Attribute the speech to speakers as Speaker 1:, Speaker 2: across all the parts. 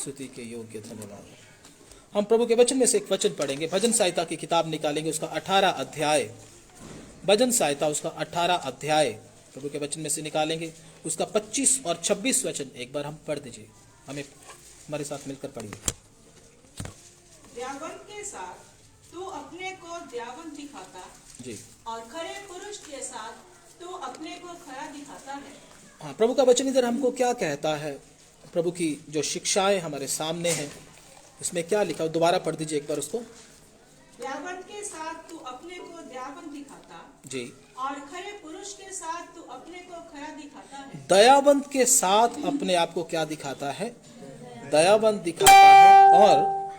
Speaker 1: स्तुति के योग्य, धन्यवाद। हम प्रभु के वचन में से एक वचन पढ़ेंगे। भजन संहिता की किताब निकालेंगे, उसका 18 अध्याय, भजन संहिता उसका 18 अध्याय प्रभु के वचन में से निकालेंगे, उसका 25 और 26 वचन एक बार हम पढ़ दीजिए, हमें हमारे साथ मिलकर पढ़िए।
Speaker 2: दयावंत के साथ तू अपने को दयावंत दिखाता
Speaker 1: जी,
Speaker 2: और खरे पुरुष के साथ तू अपने को खरा दिखाता है।
Speaker 1: हाँ, प्रभु का वचन इधर हमको क्या कहता है, प्रभु की जो शिक्षाएं हमारे सामने हैं, इसमें क्या लिखा, दोबारा पढ़ दीजिए एक बार उसको।
Speaker 2: दयावंत के साथ तू अपने को दयावंत दिखाता
Speaker 1: जी,
Speaker 2: और खरे पुरुष के साथ तू अपने को खरा दिखाता है।
Speaker 1: दयावंत के साथ अपने आप को क्या दिखाता है, दयावंत दिखाता है, और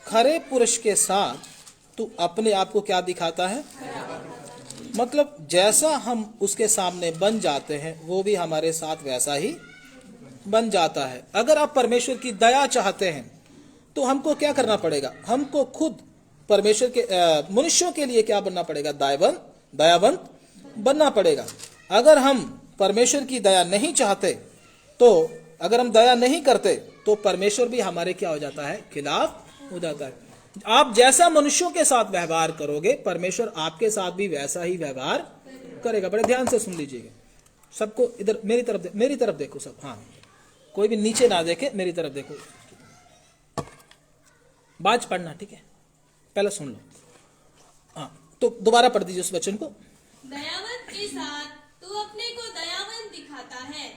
Speaker 1: खरे पुरुष के साथ तू अपने आप को क्या दिखाता है, मतलब जैसा हम उसके सामने बन जाते हैं वो भी हमारे साथ वैसा ही बन जाता है। अगर आप परमेश्वर की दया चाहते हैं तो हमको क्या करना पड़ेगा, हमको खुद परमेश्वर के मनुष्यों के लिए क्या बनना पड़ेगा, दयावंत बनना पड़ेगा। अगर हम परमेश्वर की दया नहीं चाहते, तो अगर हम दया नहीं करते तो परमेश्वर भी हमारे क्या हो जाता है, खिलाफ हो जाता है। आप जैसा मनुष्यों के साथ व्यवहार करोगे, परमेश्वर आपके साथ भी वैसा ही व्यवहार करेगा। बड़े ध्यान से सुन लीजिएगा, सबको इधर मेरी तरफ देखो सब, हाँ, कोई भी नीचे ना देखे, मेरी तरफ देखो, बाज पढ़ना, ठीक है, पहले सुन लो। हाँ, तो दोबारा पढ़ दीजिए उस वचन को।
Speaker 3: दयावंत के साथ तू अपने को दयावंत दिखाता है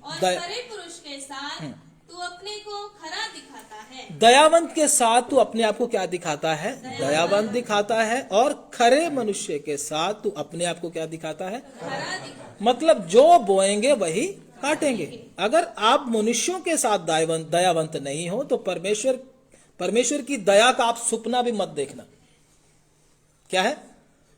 Speaker 3: और
Speaker 1: दया-
Speaker 3: खरे पुरुष के साथ तू अपने को खरा दिखाता है।
Speaker 1: दयावंत के साथ तू अपने आप को क्या दिखाता है, दयावंत दिखाता है, और खरे मनुष्य के साथ तू अपने आप को क्या दिखाता है,
Speaker 3: खरा दिखाता
Speaker 1: मतलब जो बोएंगे वही काटेंगे। अगर आप मनुष्यों के साथ दयावंत नहीं हो तो परमेश्वर की दया का आप सपना भी मत देखना। क्या है,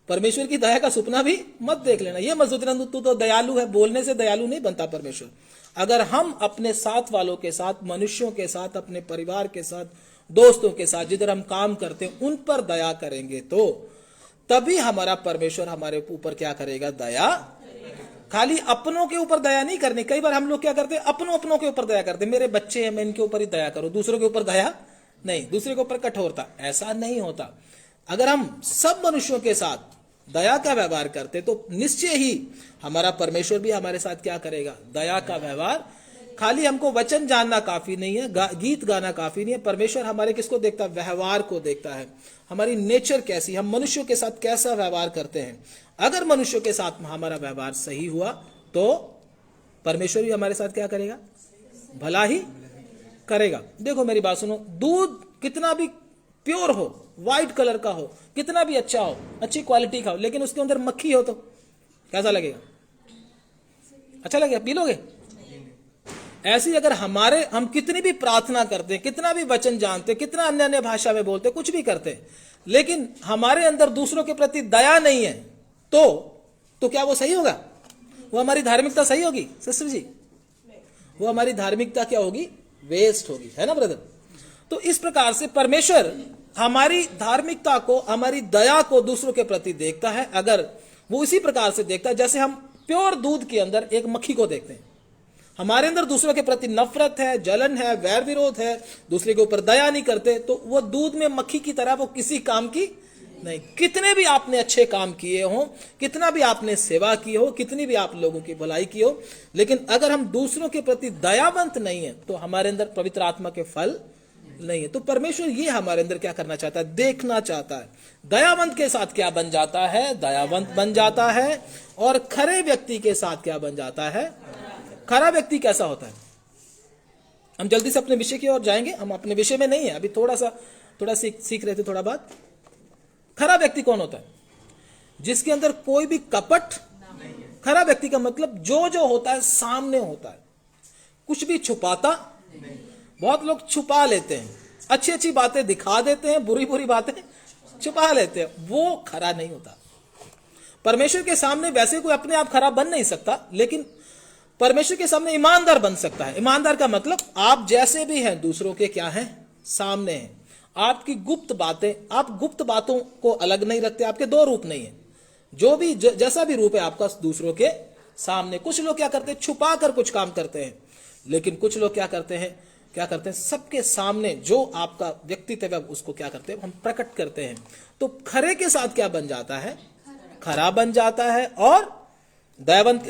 Speaker 1: परमेश्वर की दया का सपना भी मत देख लेना। ये मत सोचना तू तो दयालु है, बोलने से दयालु नहीं बनता परमेश्वर। अगर हम अपने साथ वालों के साथ, मनुष्यों के साथ, अपने परिवार के साथ, दोस्तों के साथ, जिधर हम काम करते हैं उन पर दया करेंगे तो तभी हमारा परमेश्वर हमारे ऊपर क्या करेगा, दया। खाली अपनों के ऊपर दया नहीं करनी। कई बार हम लोग क्या करते हैं, अपनों के ऊपर दया करते हैं, मेरे बच्चे हैं मैं इनके ऊपर ही दया करूं, दूसरों के ऊपर दया नहीं, दूसरे के ऊपर कठोरता, ऐसा नहीं होता। अगर हम सब मनुष्यों के साथ दया का व्यवहार करते तो निश्चय ही हमारा परमेश्वर भी हमारे साथ क्या करेगा, दया का व्यवहार। खाली हमको वचन जानना काफी नहीं है, गीत गाना काफी नहीं है। परमेश्वर हमारे किसको देखता है, व्यवहार को देखता है, हमारी नेचर कैसी, हम मनुष्यों के साथ कैसा व्यवहार करते हैं। अगर मनुष्यों के साथ हमारा व्यवहार सही हुआ तो परमेश्वर भी हमारे साथ क्या करेगा, भला ही करेगा। देखो मेरी बात सुनो, दूध कितना भी प्योर हो, व्हाइट कलर का हो, कितना भी अच्छा हो, अच्छी क्वालिटी का हो, लेकिन उसके अंदर मक्खी हो तो कैसा लगेगा, अच्छा लगेगा, पी लोगे। ऐसे ही अगर हम कितनी भी प्रार्थना करते हैं, कितना भी वचन जानते हैं, कितना अन्य अन्य भाषा में बोलते हैं, कुछ भी करते हैं, लेकिन हमारे अंदर दूसरों के प्रति दया नहीं है तो क्या वो सही होगा, वो हमारी धार्मिकता सही होगी सिस्टर जी, वो हमारी धार्मिकता क्या होगी, वेस्ट होगी, है ना ब्रदर। तो इस प्रकार से परमेश्वर हमारी धार्मिकता को, हमारी दया को दूसरों के प्रति देखता है। अगर वो इसी प्रकार से देखता है जैसे हम प्योर दूध के अंदर एक मक्खी को देखते हैं, हमारे अंदर दूसरों के प्रति नफरत है, जलन है, वैर विरोध है, दूसरे के ऊपर दया नहीं करते, तो वो दूध में मक्खी की तरह वो किसी काम की नहीं। कितने भी आपने अच्छे काम किए हो, कितना भी आपने सेवा की हो, कितनी भी आप लोगों की भलाई की हो, लेकिन अगर हम दूसरों के प्रति दयावंत नहीं है तो हमारे अंदर पवित्र आत्मा के फल नहीं है। तो परमेश्वर ये हमारे अंदर क्या करना चाहता है, देखना चाहता है। दयावंत के साथ क्या बन जाता है, दयावंत बन जाता है, और खरे व्यक्ति के साथ क्या बन जाता है, खरा व्यक्ति कैसा होता है। हम जल्दी से अपने विषय की ओर जाएंगे, हम अपने विषय में नहीं है अभी, थोड़ा सीख रहे थे थोड़ा बात। खरा व्यक्ति कौन होता है, जिसके अंदर कोई भी कपट। खरा व्यक्ति का मतलब जो होता है सामने होता है, कुछ भी छुपाता। बहुत लोग छुपा लेते हैं, अच्छी बातें दिखा देते हैं, बुरी बातें छुपा लेते हैं, वो खरा नहीं होता। परमेश्वर के सामने वैसे कोई अपने आप खरा बन नहीं सकता, लेकिन परमेश्वर के सामने ईमानदार बन सकता है। ईमानदार का मतलब आप जैसे भी हैं दूसरों के क्या हैं, सामने हैं। आपकी गुप्त बातें, आप गुप्त बातों को अलग नहीं रखते। आपके दो रूप नहीं है, जो भी जैसा भी रूप है आपका दूसरों के सामने। कुछ लोग क्या करते हैं, छुपा कर कुछ काम करते हैं, लेकिन कुछ लोग क्या करते हैं, क्या करते हैं, सबके सामने जो आपका व्यक्तित्व है उसको क्या करते हैं, हम प्रकट करते हैं। तो खरे के साथ क्या बन जाता है, खरा बन जाता है, और दयावंत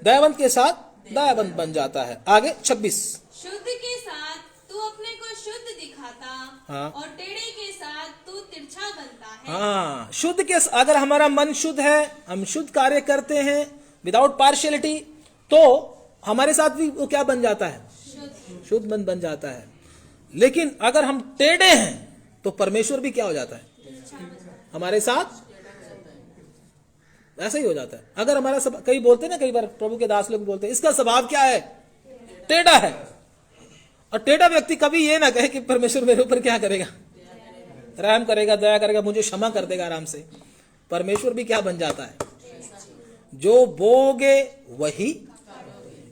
Speaker 1: दयावंत के साथ दयावंत बन जाता है। आगे 26,
Speaker 3: शुद्ध के साथ तू अपने को शुद्ध दिखाता,
Speaker 1: हाँ।
Speaker 3: और टेढ़े के साथ तू तिरछा बनता है।
Speaker 1: हाँ, शुद्ध के, अगर हमारा मन शुद्ध है, हम शुद्ध कार्य करते हैं विदाउट पार्शियलिटी, तो हमारे साथ भी वो क्या बन जाता है, शुद्ध मन बन जाता है। लेकिन अगर हम टेढ़े हैं तो परमेश्वर भी क्या हो जाता है, हमारे साथ ऐसा ही हो जाता है। अगर हमारा कई बोलते हैं ना, कई बार प्रभु के दास लोग बोलते हैं इसका स्वभाव क्या है, टेढ़ा है। और टेढ़ा व्यक्ति कभी ये ना कहे कि परमेश्वर मेरे ऊपर क्या करेगा, रहम करेगा, दया करेगा, मुझे क्षमा कर देगा आराम से। परमेश्वर भी क्या बन जाता है, जो बोगे वही।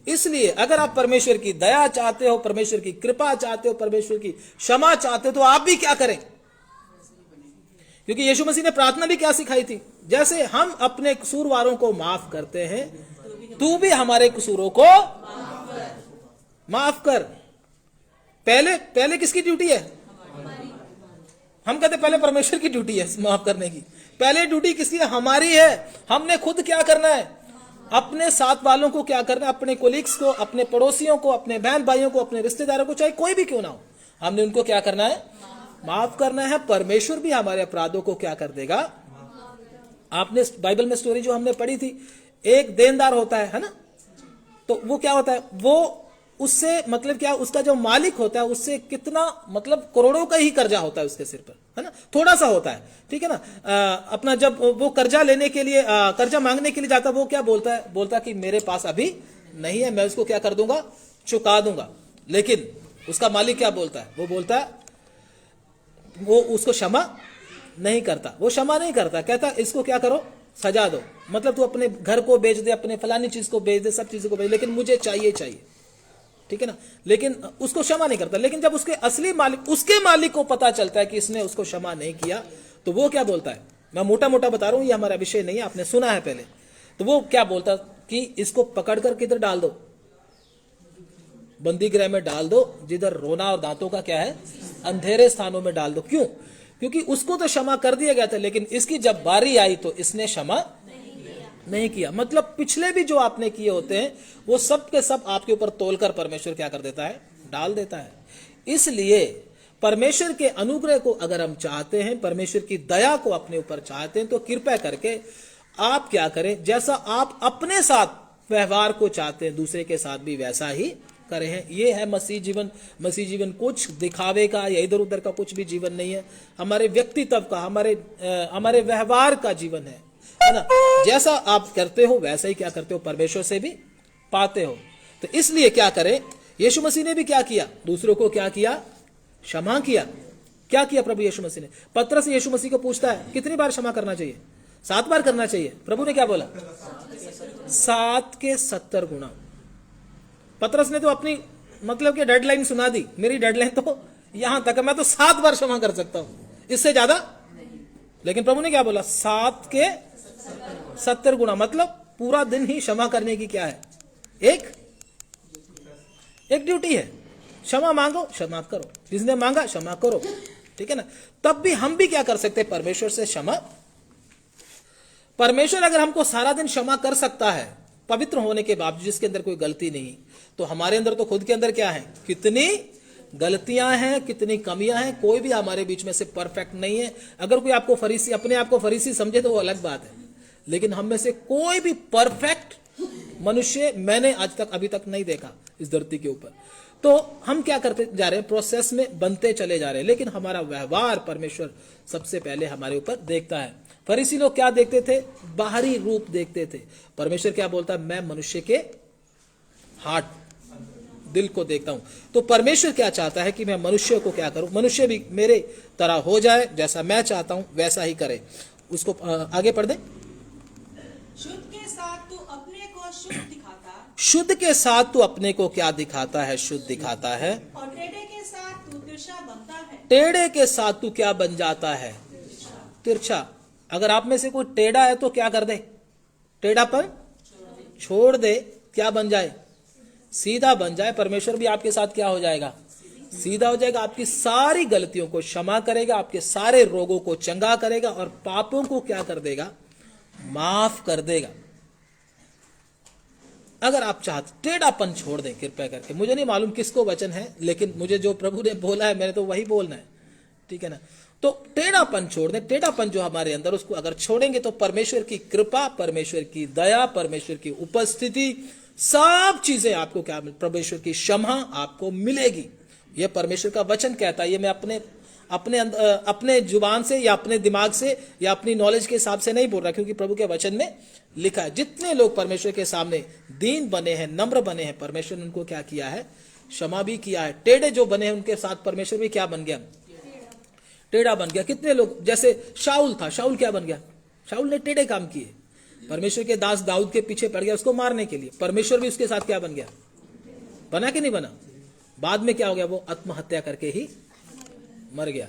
Speaker 1: इसलिए अगर आप परमेश्वर की दया चाहते हो, परमेश्वर की कृपा चाहते हो, परमेश्वर की क्षमा चाहते हो, तो आप भी क्या करें, क्योंकि यीशु मसीह ने प्रार्थना भी क्या सिखाई थी, जैसे हम अपने कसूरवारों को माफ करते हैं, तू भी हमारे कसूरों को माफ कर। पहले किसकी ड्यूटी है, हम कहते पहले परमेश्वर की ड्यूटी है माफ करने की। पहले ड्यूटी किसकी है, हमारी है। हमने खुद क्या करना है, अपने साथ वालों को क्या करना है, अपने कोलिग्स को, अपने पड़ोसियों को, अपने बहन भाइयों को, अपने रिश्तेदारों को, चाहे कोई भी क्यों ना हो, हमने उनको क्या करना है, माफ करना है। परमेश्वर भी हमारे अपराधों को क्या कर देगा। आपने बाइबल में स्टोरी जो हमने पढ़ी थी, एक देनदार होता है ना, तो वो क्या होता है, वो उससे मतलब क्या, उसका जो मालिक होता है उससे कितना मतलब करोड़ों का ही कर्जा होता है उसके सिर पर, है ना, थोड़ा सा होता है, ठीक है ना। अपना जब वो कर्जा लेने के लिए कर्जा मांगने के लिए जाता है, वो क्या बोलता है, बोलता कि मेरे पास अभी नहीं है, मैं उसको क्या कर दूंगा, चुका दूंगा। लेकिन उसका मालिक क्या बोलता है, वो बोलता है, वो उसको क्षमा नहीं करता, वो क्षमा नहीं करता, कहता इसको क्या करो, सजा दो, मतलब तू अपने घर को बेच दे, अपने फलानी चीज को बेच दे, सब चीजों को बेच, लेकिन मुझे चाहिए, ठीक है ना। लेकिन उसको क्षमा नहीं करता। लेकिन जब उसके असली मालिक, उसके मालिक को पता चलता है कि इसने उसको क्षमा नहीं किया, तो वो क्या बोलता है, मैं मोटा मोटा बता रहा हूं, ये हमारा विषय नहीं है, आपने सुना है पहले। तो वो क्या बोलता कि इसको पकड़कर किधर डाल दो, बंदी गृह में डाल दो, जिधर रोना और दांतों का क्या है, अंधेरे स्थानों में डाल दो। क्यों, क्योंकि उसको तो क्षमा कर दिया गया था, लेकिन इसकी जब बारी आई तो इसने क्षमा नहीं किया। मतलब पिछले भी जो आपने किए होते हैं वो सब के सब आपके ऊपर तोलकर परमेश्वर क्या कर देता है, डाल देता है। इसलिए परमेश्वर के अनुग्रह को अगर हम चाहते हैं, परमेश्वर की दया को अपने ऊपर चाहते हैं, तो कृपया करके आप क्या करें, जैसा आप अपने साथ व्यवहार को चाहते हैं दूसरे के साथ भी वैसा ही करें हैं। ये है मसीह जीवन। मसीह जीवन कुछ दिखावे का या इधर उधर का कुछ भी जीवन नहीं है, हमारे व्यक्तित्व का, हमारे व्यवहार का जीवन है ना। जैसा आप करते हो वैसा ही क्या करते हो, परमेश्वर से भी पाते हो। तो इसलिए क्या करें, यीशु मसीह ने भी क्या किया, दूसरों को क्या किया, क्षमा किया। क्या किया प्रभु यीशु मसीह ने, पत्रस यीशु मसीह को पूछता है कितनी बार क्षमा करना चाहिए, 7 बार करना चाहिए। प्रभु ने क्या बोला, 7 के 70 गुना। पत्रस ने तो अपनी मतलब कि डेडलाइन सुना दी, मेरी डेडलाइन तो यहां तक है, मैं तो 7 बार क्षमा कर सकता हूं, इससे ज्यादा। लेकिन प्रभु ने क्या बोला, 7 के 70 गुना, मतलब पूरा दिन ही क्षमा करने की क्या है, एक ड्यूटी है। क्षमा मांगो, क्षमा करो, जिसने मांगा क्षमा करो, ठीक है ना। तब भी हम भी क्या कर सकते हैं, परमेश्वर से क्षमा। परमेश्वर अगर हमको सारा दिन क्षमा कर सकता है पवित्र होने के बावजूद, जिसके अंदर कोई गलती नहीं, तो हमारे अंदर तो खुद के अंदर क्या है, कितनी गलतियां हैं, कितनी कमियां हैं। कोई भी हमारे बीच में से परफेक्ट नहीं है। अगर कोई आपको फरीसी, अपने आप को फरीसी समझे तो वो अलग बात है, लेकिन हम में से कोई भी परफेक्ट मनुष्य मैंने आज तक अभी तक नहीं देखा इस धरती के ऊपर। तो हम क्या करते जा रहे हैं, प्रोसेस में बनते चले जा रहे हैं, लेकिन हमारा व्यवहार परमेश्वर सबसे पहले हमारे ऊपर देखता है। फरीसी लोग क्या देखते थे, बाहरी रूप देखते थे। परमेश्वर क्या बोलता है, मैं मनुष्य के हार्ट, दिल को देखता हूं। तो परमेश्वर क्या चाहता है कि मैं मनुष्य को क्या करूं, मनुष्य भी मेरे तरह हो जाए, जैसा मैं चाहता हूं वैसा ही करे। उसको आगे पढ़ दें।
Speaker 2: शुद्ध के साथ तू अपने को शुद्ध दिखाता,
Speaker 1: शुद्ध के साथ तू अपने को क्या दिखाता है, शुद्ध दिखाता है।
Speaker 2: और टेढ़े के साथ तू तिरछा बनता है।
Speaker 1: टेढ़े के साथ तू क्या बन जाता है, तिरछा। अगर आप में से कोई टेढ़ा है तो क्या कर दे, टेढ़ापन छोड़ दे, क्या बन जाए, सीधा बन जाए, परमेश्वर भी आपके साथ क्या हो जाएगा? सीधा हो जाएगा। आपकी सारी गलतियों को क्षमा करेगा, आपके सारे रोगों को चंगा करेगा और पापों को क्या कर देगा? माफ कर देगा। अगर आप चाहते, टेढ़ापन छोड़ दें कृपया करके। मुझे नहीं मालूम किसको वचन है, लेकिन मुझे जो प्रभु ने बोला है मैंने तो वही बोलना है, ठीक है ना? तो टेढ़ापन छोड़ दें। टेढ़ापन जो हमारे अंदर, उसको अगर छोड़ेंगे तो परमेश्वर की कृपा, परमेश्वर की दया, परमेश्वर की उपस्थिति, सब चीजें आपको क्या, परमेश्वर की क्षमा आपको मिलेगी। यह परमेश्वर का वचन कहता है। ये मैं अपने जुबान से या अपने दिमाग से या अपनी नॉलेज के हिसाब से नहीं बोल रहा, क्योंकि प्रभु के वचन में लिखा है। जितने लोग परमेश्वर के सामने दीन बने हैं, नम्र बने हैं, परमेश्वर ने उनको क्या किया है? क्षमा भी किया है। टेढ़े जो बने हैं उनके साथ परमेश्वर भी क्या बन गया? टेढ़ा बन गया। कितने लोग, जैसे शाऊल था, शाऊल क्या बन गया? शाऊल ने टेढ़े काम किए, परमेश्वर के दास दाऊद के पीछे पड़ गया उसको मारने के लिए। परमेश्वर भी उसके साथ क्या बन गया? बना कि नहीं बना? बाद में क्या हो गया? वो आत्महत्या करके ही मर गया।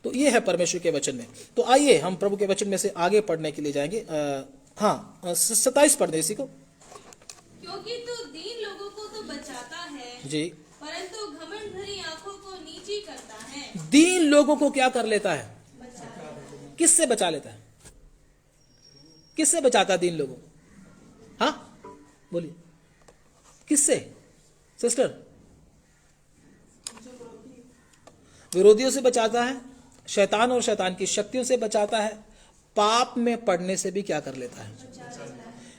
Speaker 1: तो ये है परमेश्वर के वचन में। तो आइए हम प्रभु के वचन में से आगे पढ़ने के लिए जाएंगे। 27 पढ़ दे इसी को।
Speaker 3: क्योंकि तू दीन लोगों को तो बचाता है
Speaker 1: जी,
Speaker 3: परंतु घमंड भरी आंखों को नीची करता है।
Speaker 1: दीन लोगों को क्या कर लेता है? किससे बचा लेता है? किससे बचाता है दीन लोगों? हाँ बोलिए, किससे सिस्टर? विरोधियों से बचाता है, शैतान और शैतान की शक्तियों से बचाता है, पाप में पड़ने से भी क्या कर लेता है?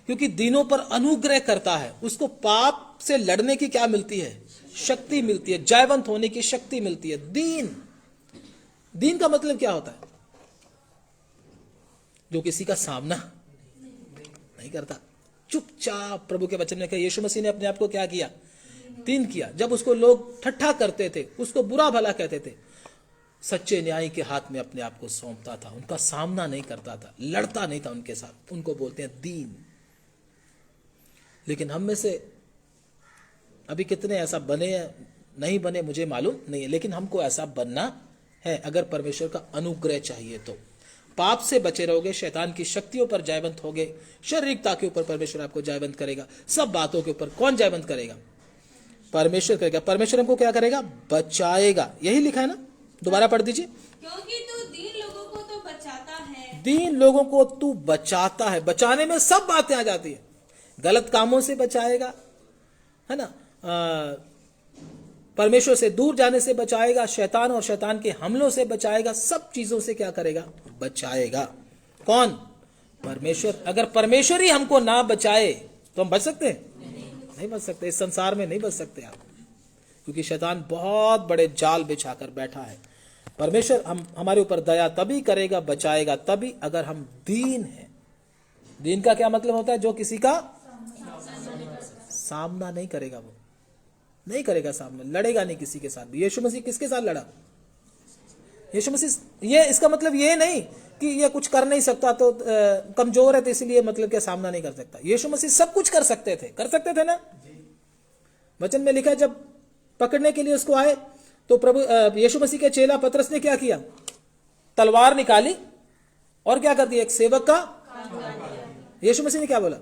Speaker 1: क्योंकि दीनों पर अनुग्रह करता है, उसको पाप से लड़ने की क्या मिलती है? शक्ति मिलती है, जयवंत होने की शक्ति मिलती है। दीन का मतलब क्या होता है? जो किसी का सामना नहीं करता, चुपचाप। प्रभु के वचन में कहा, यीशु मसीह ने अपने आप को क्या किया? दीन किया। जब उसको लोग ठट्ठा करते थे, उसको बुरा भला कहते थे, सच्चे न्यायी के हाथ में अपने आप को सौंपता था, उनका सामना नहीं करता था, लड़ता नहीं था उनके साथ। उनको बोलते हैं दीन। लेकिन हम में से अभी कितने ऐसा बने नहीं बने मुझे मालूम नहीं है, लेकिन हमको ऐसा बनना है अगर परमेश्वर का अनुग्रह चाहिए तो। पाप से बचे रहोगे, शैतान की शक्तियों पर जयवंत होगे, शारीरिकता के ऊपर परमेश्वर आपको जयवंत करेगा। सब बातों के ऊपर कौन जयवंत करेगा? परमेश्वर करेगा। परमेश्वर हमको क्या करेगा? बचाएगा। यही लिखा है ना, दोबारा पढ़ दीजिए।
Speaker 3: क्योंकि तू दीन लोगों को तो बचाता है।
Speaker 1: दीन लोगों को तू बचाता है। बचाने में सब बातें आ जाती है। गलत कामों से बचाएगा, है ना, परमेश्वर से दूर जाने से बचाएगा, शैतान और शैतान के हमलों से बचाएगा, सब चीजों से क्या करेगा? बचाएगा। कौन? परमेश्वर। अगर परमेश्वर ही हमको ना बचाए तो हम बच सकते हैं? नहीं बच सकते। इस संसार में नहीं बच सकते आप, क्योंकि शैतान बहुत बड़े जाल बिछाकर बैठा है। परमेश्वर हमारे ऊपर दया तभी करेगा, बचाएगा तभी, अगर हम दीन हैं। दीन का क्या मतलब होता है? जो किसी का सामना नहीं करेगा, वो नहीं करेगा सामना, लड़ेगा नहीं किसी के साथ भी। यीशु मसीह किसके साथ लड़ा? यीशु मसीह। ये इसका मतलब ये नहीं कि ये कुछ कर नहीं सकता तो कमजोर है तो इसलिए मतलब क्या सामना नहीं कर सकता। यीशु मसीह सब कुछ कर सकते थे ना। वचन में लिखा है, जब पकड़ने के लिए उसको आए तो प्रभु यीशु मसीह के चेला पतरस ने क्या किया? तलवार निकाली और क्या कर दिया? एक सेवक का। यीशु मसीह ने क्या बोला?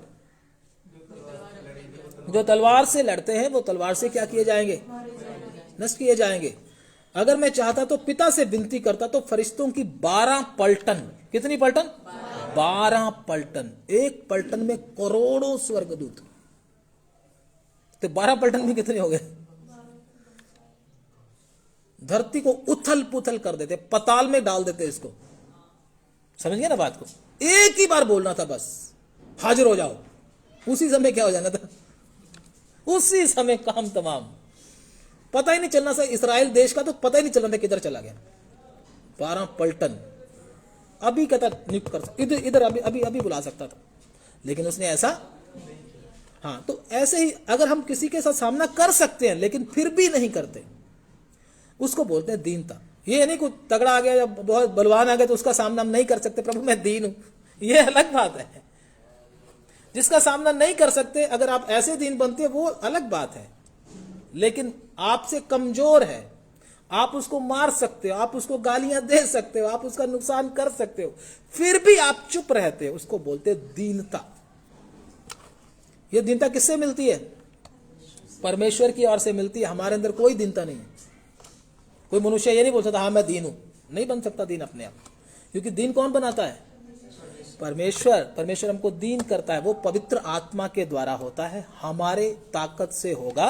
Speaker 1: जो तलवार से लड़ते हैं वो तलवार से क्या किए जाएंगे? नष्ट किए जाएंगे। अगर मैं चाहता तो पिता से विनती करता तो फरिश्तों की 12 पलटन। कितनी पलटन? 12 पलटन। एक पलटन में करोड़ों स्वर्गदूत, तो 12 पलटन में कितने हो गए? धरती को उथल पुथल कर देते, पताल में डाल देते इसको। समझ गए ना बात को? एक ही बार बोलना था बस, हाजिर हो जाओ। उसी समय क्या हो जाना था? उसी समय काम तमाम। पता ही नहीं चलना था इस्राएल देश का, तो पता ही नहीं चलना था किधर चला गया। 12 पलटन। अभी कहता नियुक्त कर, इधर अभी बुला सकता था, लेकिन उसने ऐसा। हाँ, तो ऐसे ही अगर हम किसी के साथ सामना कर सकते हैं लेकिन फिर भी नहीं करते, उसको बोलते हैं दीनता। ये नहीं कुछ तगड़ा आ गया या बहुत बलवान आ गया तो उसका सामना हम नहीं कर सकते, प्रभु मैं दीन हूं, ये अलग बात है। जिसका सामना नहीं कर सकते, अगर आप ऐसे दीन बनते हैं वो अलग बात है, लेकिन आपसे कमजोर है, आप उसको मार सकते हो, आप उसको गालियां दे सकते हो, आप उसका नुकसान कर सकते हो, फिर भी आप चुप रहते हो, उसको बोलते हैं दीनता। यह दीनता किससे मिलती है? परमेश्वर की ओर से मिलती है। हमारे अंदर कोई दीनता नहीं है। कोई मनुष्य ये नहीं बोल सकता हाँ मैं दीन हूं, नहीं बन सकता दीन अपने आप, क्योंकि दीन कौन बनाता है? परमेश्वर। परमेश्वर हमको दीन करता है, वो पवित्र आत्मा के द्वारा होता है, हमारे ताकत से होगा।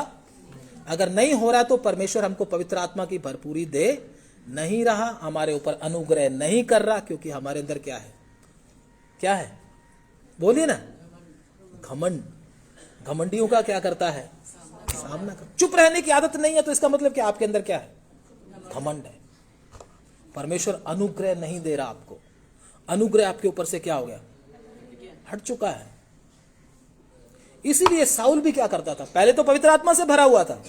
Speaker 1: अगर नहीं हो रहा तो परमेश्वर हमको पवित्र आत्मा की भरपूरी दे नहीं रहा, हमारे ऊपर अनुग्रह नहीं कर रहा, क्योंकि हमारे अंदर क्या है? क्या है? बोलिए ना, घमंड। घमंडियों का क्या करता है? सामना कर। चुप रहने की आदत नहीं है तो इसका मतलब क्या? आपके अंदर क्या है? घमंड है। परमेश्वर अनुग्रह नहीं दे रहा आपको, अनुग्रह आपके ऊपर से क्या हो गया? हट चुका है। इसीलिए साउल भी क्या करता था? पहले तो पवित्र आत्मा से भरा हुआ था,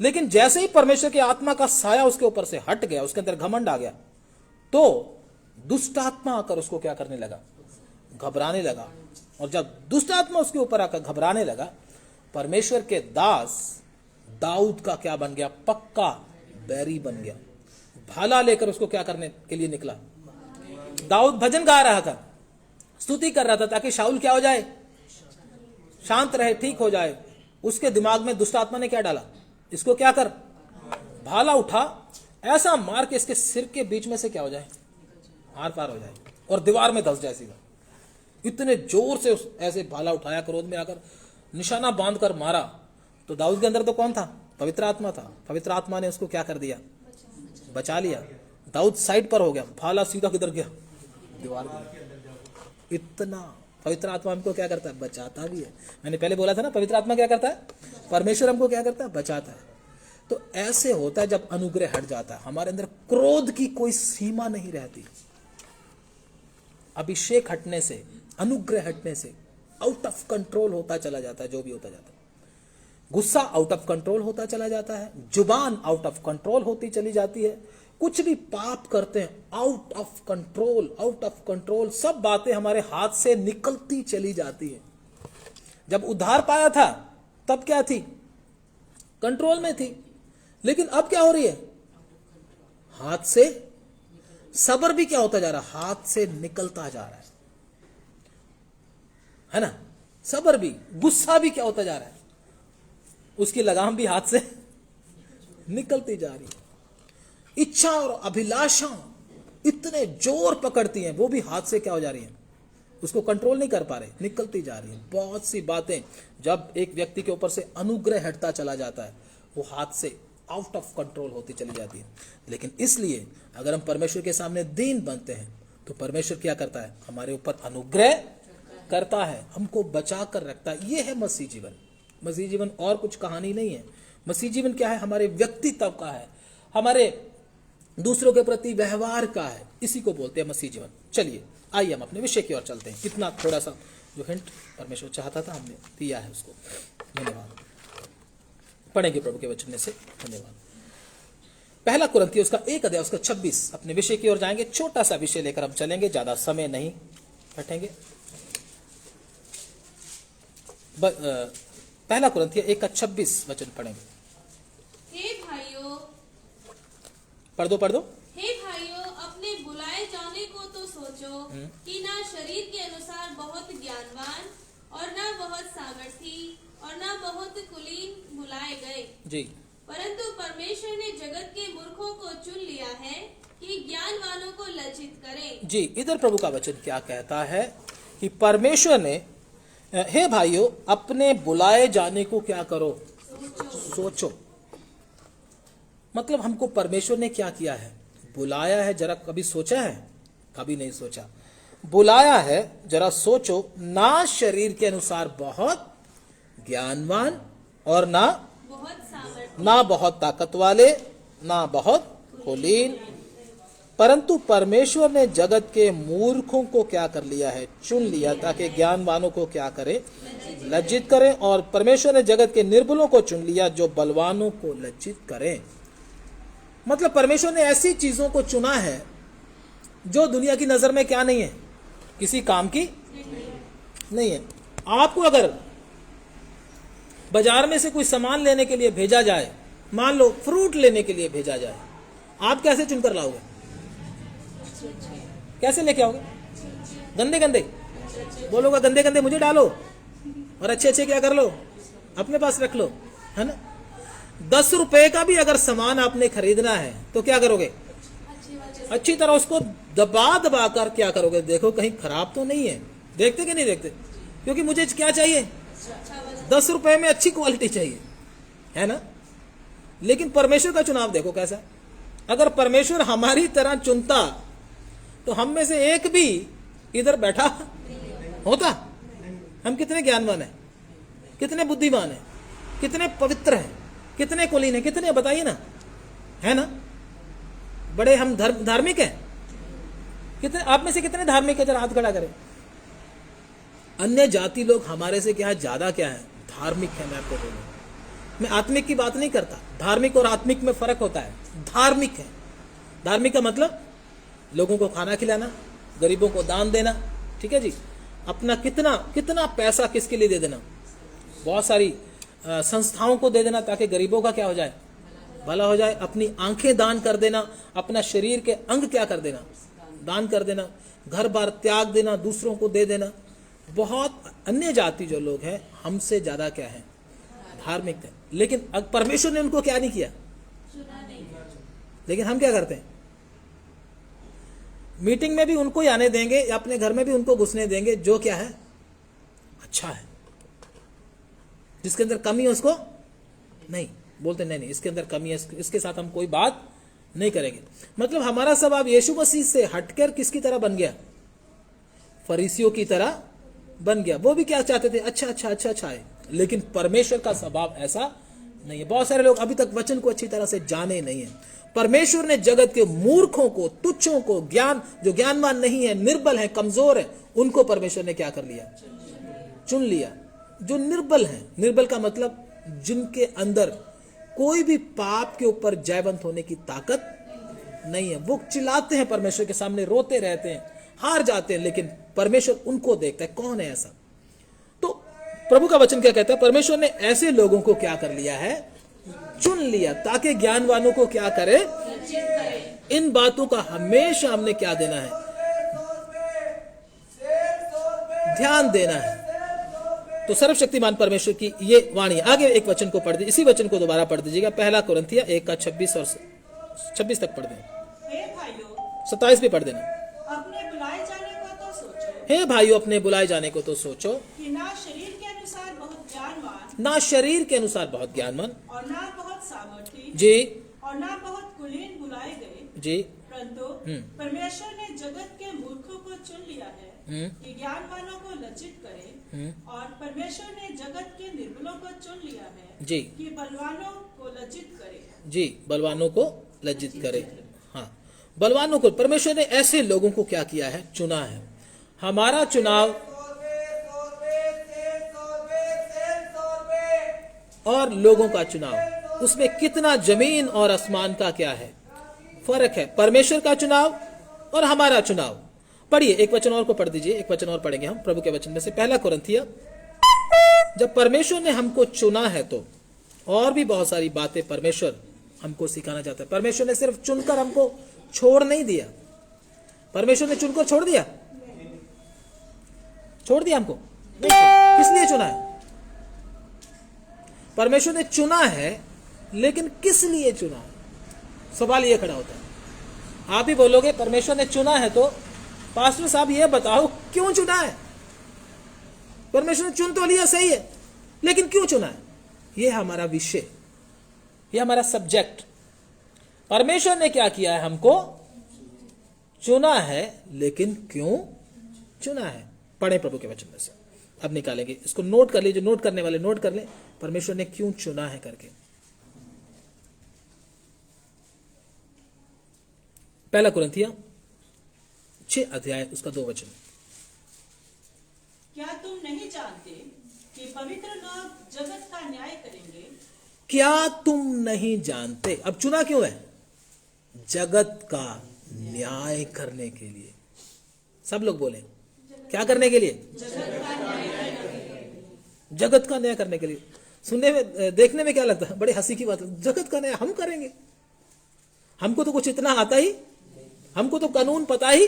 Speaker 1: लेकिन जैसे ही परमेश्वर की आत्मा का साया उसके ऊपर से हट गया, उसके अंदर घमंड आ गया, तो दुष्ट आत्मा आकर उसको क्या करने लगा? घबराने लगा। और जब दुष्ट आत्मा उसके ऊपर आकर घबराने लगा, परमेश्वर के दास दाऊद का क्या बन गया? पक्का बैरी बन गया। भाला लेकर उसको क्या करने के लिए निकला? दाऊद भजन गा रहा था, स्तुति कर रहा था, ताकि शाऊल क्या हो जाए? शांत रहे, ठीक हो जाए। उसके दिमाग में दुष्ट आत्मा ने क्या डाला? इसको क्या कर? भाला उठा, ऐसा मार के इसके सिर के बीच में से क्या हो जाए? आर पार हो जाए और दीवार में धंस जाए सीधा। इतने जोर से ऐसे भाला उठाया, क्रोध में आकर निशाना बांधकर मारा। तो दाऊद के अंदर तो कौन था? पवित्र आत्मा था। पवित्र आत्मा ने उसको क्या कर दिया? बचा लिया। दाऊद साइड पर हो गया, भाला सीधा किधर गया? दीवार में। इतना पवित्र आत्मा हमको क्या करता है? बचाता भी है। मैंने पहले बोला था ना, पवित्र आत्मा क्या करता है? परमेश्वर हमको क्या करता है? बचाता है। तो ऐसे होता है जब अनुग्रह हट जाता है, हमारे अंदर क्रोध की कोई सीमा नहीं रहती। अभिषेक हटने से, अनुग्रह हटने से आउट ऑफ कंट्रोल होता चला जाता है। जो भी होता जाता है, गुस्सा आउट ऑफ कंट्रोल होता चला जाता है, जुबान आउट ऑफ कंट्रोल होती चली जाती है, कुछ भी पाप करते हैं out of control, out of control, सब बातें हमारे हाथ से निकलती चली जाती है। जब उद्धार पाया था तब क्या थी? कंट्रोल में थी, लेकिन अब क्या हो रही है? हाथ से। सब्र भी क्या होता जा रहा है? हाथ से निकलता जा रहा है ना? सब्र भी। गुस्सा भी क्या होता जा रहा है? उसकी लगाम भी हाथ से निकलती जा रही है। इच्छा और अभिलाषा इतने जोर पकड़ती हैं, वो भी हाथ से क्या हो जा रही है? उसको कंट्रोल नहीं कर पा रहे, निकलती जा रही है। बहुत सी बातें जब एक व्यक्ति के ऊपर से अनुग्रह हटता चला जाता है, वो हाथ से आउट ऑफ कंट्रोल होती चली जाती है। लेकिन इसलिए अगर हम परमेश्वर के सामने दीन बनते हैं तो परमेश्वर क्या करता है? हमारे ऊपर अनुग्रह करता है, हमको बचा कर रखता है। ये है मसीह जीवन। मसीह जीवन और कुछ कहानी नहीं है। मसीह जीवन क्या है? हमारे व्यक्तित्व का है, हमारे दूसरों के प्रति व्यवहार का है। इसी को बोलते हैं मसीह जीवन। चलिए आइए हम अपने विषय की ओर चलते हैं। कितना थोड़ा सा जो हिंट परमेश्वर चाहता था हमने दिया है उसको। धन्यवाद। पढ़ेंगे प्रभु के वचन में से। धन्यवाद। पहला कुरिन्थियों उसका 1 अध्याय उसका 26 अपने विषय की ओर जाएंगे। छोटा सा विषय लेकर हम चलेंगे, ज्यादा समय नहीं बैठेंगे। पहला कुरिन्थियों 1 का 26 वचन पढ़ेंगे।
Speaker 3: हे भाइयों,
Speaker 1: पढ़ दो।
Speaker 3: हे भाइयों, अपने बुलाए जाने को तो सोचो कि ना शरीर के अनुसार बहुत ज्ञानवान और ना बहुत सामर्थी और ना बहुत कुलीन बुलाए गए
Speaker 1: जी,
Speaker 3: परंतु परमेश्वर ने जगत के मूर्खों को चुन लिया है कि ज्ञानवानों को लज्जित करें। जी,
Speaker 1: इधर प्रभु का वचन क्या कहता है कि परमेश्वर ने, हे भाइयों, अपने बुलाए जाने को क्या करो? सोचो। मतलब हमको परमेश्वर ने क्या किया है? बुलाया है। जरा कभी सोचा है? कभी नहीं सोचा। बुलाया है, जरा सोचो। ना शरीर के अनुसार बहुत ज्ञानवान और ना बहुत ताकत वाले, ना बहुत कुलीन, परंतु परमेश्वर ने जगत के मूर्खों को क्या कर लिया है? चुन लिया, ताकि ज्ञानवानों को क्या करे? लज्जित करें। और परमेश्वर ने जगत के निर्बलों को चुन लिया, जो बलवानों को लज्जित करें। मतलब परमेश्वर ने ऐसी चीजों को चुना है जो दुनिया की नजर में क्या नहीं है? किसी काम की नहीं है। आपको अगर बाजार में से कोई सामान लेने के लिए भेजा जाए, मान लो फ्रूट लेने के लिए भेजा जाए, आप कैसे चुनकर लाओगे? कैसे लेके आओगे? गंदे गंदे बोलोगे, गंदे गंदे मुझे डालो और अच्छे अच्छे क्या कर लो? अपने पास रख लो। है ना। 10 रुपए का भी अगर सामान आपने खरीदना है तो क्या करोगे, अच्छी तरह उसको दबा दबा कर क्या करोगे, देखो कहीं खराब तो नहीं है, देखते कि नहीं देखते, क्योंकि मुझे क्या चाहिए, 10 रुपए में अच्छी क्वालिटी चाहिए, है ना। लेकिन परमेश्वर का चुनाव देखो कैसा, अगर परमेश्वर हमारी तरह चुनता तो हम में से एक भी इधर बैठा होता। हम कितने ज्ञानवान हैं, कितने बुद्धिमान हैं, कितने पवित्र हैं, कितने कुलीन हैं, कितने बताइए ना, है ना। बड़े हम धार्मिक हैं, कितने आप में से कितने धार्मिक है, जरा हाथ खड़ा करें। अन्य जाति लोग हमारे से क्या ज्यादा क्या है, धार्मिक है। मैं आपको बोलूं, मैं आत्मिक की बात नहीं करता, धार्मिक और आत्मिक में फर्क होता है। धार्मिक है, धार्मिक का मतलब लोगों को खाना खिलाना, गरीबों को दान देना, ठीक है जी, अपना कितना कितना पैसा किसके लिए दे देना, बहुत सारी संस्थाओं को दे देना ताकि गरीबों का क्या हो जाए, भला हो जाए, अपनी आंखें दान कर देना, अपना शरीर के अंग क्या कर देना, दान कर देना, घर बार त्याग देना, दूसरों को दे देना। बहुत अन्य जाति जो लोग हैं हमसे ज्यादा क्या है, धार्मिक है। लेकिन परमेश्वर ने उनको क्या नहीं किया, लेकिन हम क्या करते हैं, मीटिंग में भी उनको ही आने देंगे या अपने घर में भी उनको घुसने देंगे जो क्या है, अच्छा है, जिसके अंदर कमी है उसको नहीं बोलते, नहीं इसके अंदर कमी है, इसके साथ हम कोई बात नहीं करेंगे। मतलब हमारा स्वभाव यीशु मसीह से हटकर किसकी तरह बन गया, फरीसियों की तरह बन गया। वो भी क्या चाहते थे, अच्छा अच्छा अच्छा अच्छा है, लेकिन परमेश्वर का स्वभाव ऐसा नहीं है। बहुत सारे लोग अभी तक वचन को अच्छी तरह से जाने नहीं है। परमेश्वर ने जगत के मूर्खों को, तुच्छों को, ज्ञान जो ज्ञानवान नहीं है, निर्बल है, कमजोर है, उनको परमेश्वर ने क्या कर लिया, चुन लिया। जो निर्बल है, निर्बल का मतलब जिनके अंदर कोई भी पाप के ऊपर जयवंत होने की ताकत नहीं है, वो चिल्लाते हैं परमेश्वर के सामने, रोते रहते हैं, हार जाते हैं, लेकिन परमेश्वर उनको देखता है, कौन है ऐसा। तो प्रभु का वचन क्या कहता है, परमेश्वर ने ऐसे लोगों को क्या कर लिया है, चुन लिया, ताकि ज्ञानवानों को क्या करे, इन बातों का हमेशा हमने क्या देना है, ध्यान देना है। तो सर्वशक्तिमान परमेश्वर की ये वाणी। आगे एक वचन को पढ़ दीजिए, इसी वचन को दोबारा पढ़ दीजिएगा, पहला कुरिन्थिया 1 का 26 और 26 तक पढ़ दें।
Speaker 2: हे भाइयों,
Speaker 1: 27 भी पढ़ देना।
Speaker 2: अपने बुलाए जाने को तो सोचो,
Speaker 1: हे भाइयों, अपने बुलाए जाने को तो सोचो
Speaker 2: कि ना शरीर के अनुसार बहुत ज्ञानवान,
Speaker 1: ना शरीर के अनुसार बहुत ज्ञानवान,
Speaker 2: और ना बहुत सामर्थी,
Speaker 1: जी
Speaker 2: और ना बहुत कुलीन बुलाए गए,
Speaker 1: जी,
Speaker 2: परंतु परमेश्वर ने जगत के मूर्खों को चुन लिया है कि ज्ञानवानों को लज्जित करे, और परमेश्वर ने जगत के निर्बलों को चुन लिया है
Speaker 1: जी,
Speaker 2: कि बलवानों को लज्जित करे।
Speaker 1: जी, बलवानों को लज्जित करे। हाँ, बलवानों को परमेश्वर ने ऐसे लोगों को क्या किया है, चुना है। हमारा चुनाव और लोगों का चुनाव, उसमें कितना जमीन और आसमान का क्या है, फर्क है। परमेश्वर का चुनाव और हमारा चुनाव। पढ़िए, एक वचन और को पढ़ दीजिए, एक वचन और पढ़ेंगे हम प्रभु के वचन में से, पहला कुरिन्थिया। जब परमेश्वर ने हमको चुना है तो और भी बहुत सारी बातें परमेश्वर हमको सिखाना चाहता है। परमेश्वर ने सिर्फ चुनकर हमको छोड़ नहीं दिया। परमेश्वर ने चुनकर छोड़ दिया, छोड़ दिया हमको नहीं। किस लिए चुना है, परमेश्वर ने चुना है, लेकिन किस लिए चुना है, सवाल ये खड़ा होता है। आप ही बोलोगे परमेश्वर ने चुना है, तो पास्टर साहब ये बताओ क्यों चुना है। परमेश्वर ने चुन तो लिया, सही है, लेकिन क्यों चुना है, ये हमारा विषय, ये हमारा सब्जेक्ट। परमेश्वर ने क्या किया है, हमको चुना है, लेकिन क्यों चुना है। पढ़े प्रभु के वचन में से, अब निकालेंगे इसको, नोट कर लीजिए, नोट करने वाले नोट कर ले, परमेश्वर ने क्यों चुना है करके। पहला कुरिन्थिया 6 अध्याय उसका 2 वचन।
Speaker 2: क्या तुम नहीं जानते कि पवित्र लोग जगत का न्याय करेंगे?
Speaker 1: क्या तुम नहीं जानते, अब चुना क्यों है, जगत का न्याय करने के लिए। सब लोग बोले, क्या करने के लिए, जगत का न्याय करने के लिए। सुनने में देखने में क्या लगता है, बड़ी हंसी की बात है, जगत का न्याय हम करेंगे, हमको तो कुछ इतना आता ही, हमको तो कानून पता ही,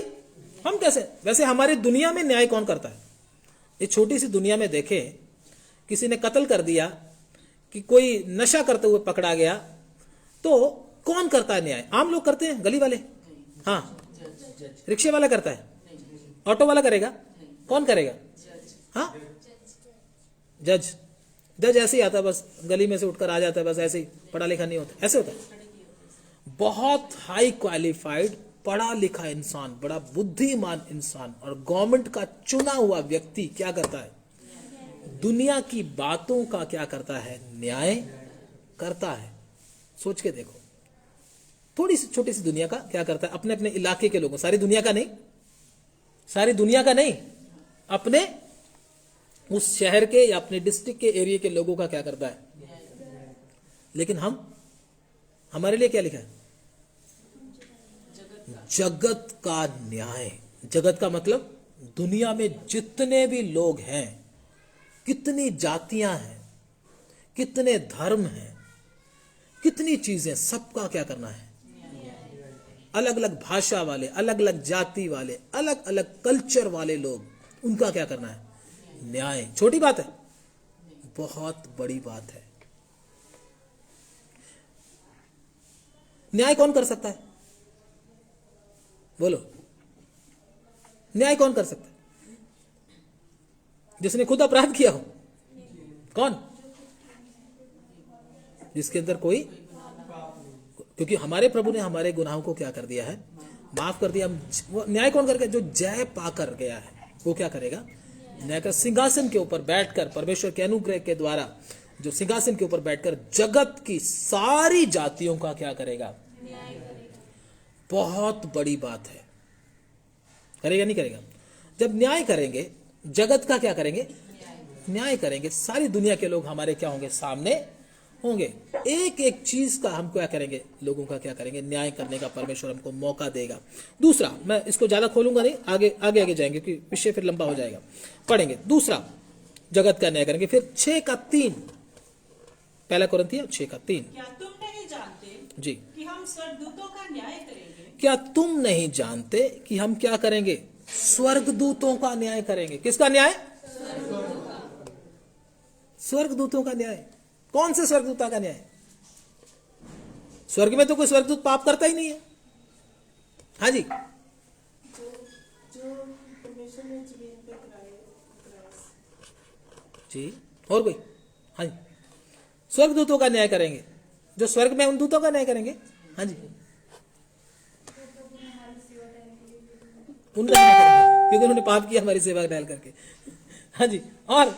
Speaker 1: हम कैसे। वैसे हमारी दुनिया में न्याय कौन करता है, ये छोटी सी दुनिया में देखे, किसी ने कत्ल कर दिया, कि कोई नशा करते हुए पकड़ा गया तो कौन करता है न्याय? आम लोग करते हैं, गली वाले, हाँ, रिक्शे वाला करता है, ऑटो वाला करेगा, कौन करेगा? हाँ, जज। जज ऐसे ही आता है, बस गली में से उठकर आ जाता है, बस ऐसे ही, पढ़ा लिखा नहीं होता, ऐसे होता है। बहुत हाई क्वालिफाइड पढ़ा लिखा इंसान, बड़ा बुद्धिमान इंसान और गवर्नमेंट का चुना हुआ व्यक्ति क्या करता है? दुनिया की बातों का क्या करता है? न्याय करता है। सोच के देखो, थोड़ी सी छोटी सी दुनिया का क्या करता है? अपने अपने इलाके के लोगों, सारी दुनिया का नहीं, सारी दुनिया का नहीं, अपने उस शहर के या अपने डिस्ट्रिक्ट के एरिया के लोगों का क्या करता है? लेकिन हमारे लिए क्या लिखा है? जगत का न्याय। जगत का मतलब दुनिया में जितने भी लोग हैं, कितनी जातियां हैं, कितने धर्म हैं, कितनी चीजें, सबका क्या करना है? अलग अलग भाषा वाले, अलग अलग जाति वाले, अलग अलग कल्चर वाले लोग, उनका क्या करना है? न्याय। छोटी बात है? बहुत बड़ी बात है। न्याय कौन कर सकता है? बोलो, न्याय कौन कर सकता है? जिसने खुद अपराध किया हो। कौन? जिसके अंदर कोई, क्योंकि हमारे प्रभु ने हमारे गुनाहों को क्या कर दिया है? माफ कर दिया। वो न्याय कौन करके? जो जय पाकर गया है वो क्या करेगा? न्याय का सिंहासन के ऊपर बैठकर, परमेश्वर के अनुग्रह के द्वारा जो सिंहासन के ऊपर बैठकर जगत की सारी जातियों का क्या करेगा? बहुत बड़ी बात है। करेगा नहीं करेगा? जब न्याय करेंगे, जगत का क्या करेंगे? न्याय करेंगे। सारी दुनिया के लोग हमारे क्या होंगे? सामने होंगे। एक एक चीज का हम क्या करेंगे? लोगों का क्या करेंगे? न्याय करने का परमेश्वर हमको मौका देगा। दूसरा, मैं इसको ज्यादा खोलूंगा नहीं, आगे आगे आगे जाएंगे क्योंकि विषय फिर लंबा हो जाएगा। पढ़ेंगे। दूसरा, जगत का न्याय करेंगे। फिर 6:3, पहला कोरिन्थियों 6:3।
Speaker 2: क्या तुम नहीं जानते
Speaker 1: जी,
Speaker 2: कि हम स्वर्गदूतों का न्याय करेंगे?
Speaker 1: क्या तुम नहीं जानते कि हम क्या करेंगे? स्वर्गदूतों का न्याय करेंगे। किसका न्याय? स्वर्गदूतों का न्याय। कौन से स्वर्गदूतों का न्याय? स्वर्ग में तो कोई स्वर्गदूत पाप करता ही नहीं है। हाँ जी,
Speaker 2: जो परमेश्वर ने जमीन पे कराए।
Speaker 1: जी, और कोई? हाँ जी, स्वर्गदूतों का न्याय करेंगे। जो स्वर्ग में, उन दूतों का न्याय करेंगे। हाँ जी, उनका न्याय करेंगे क्योंकि उन्होंने पाप किया हमारी सेवा डाल करके। हाँ जी, और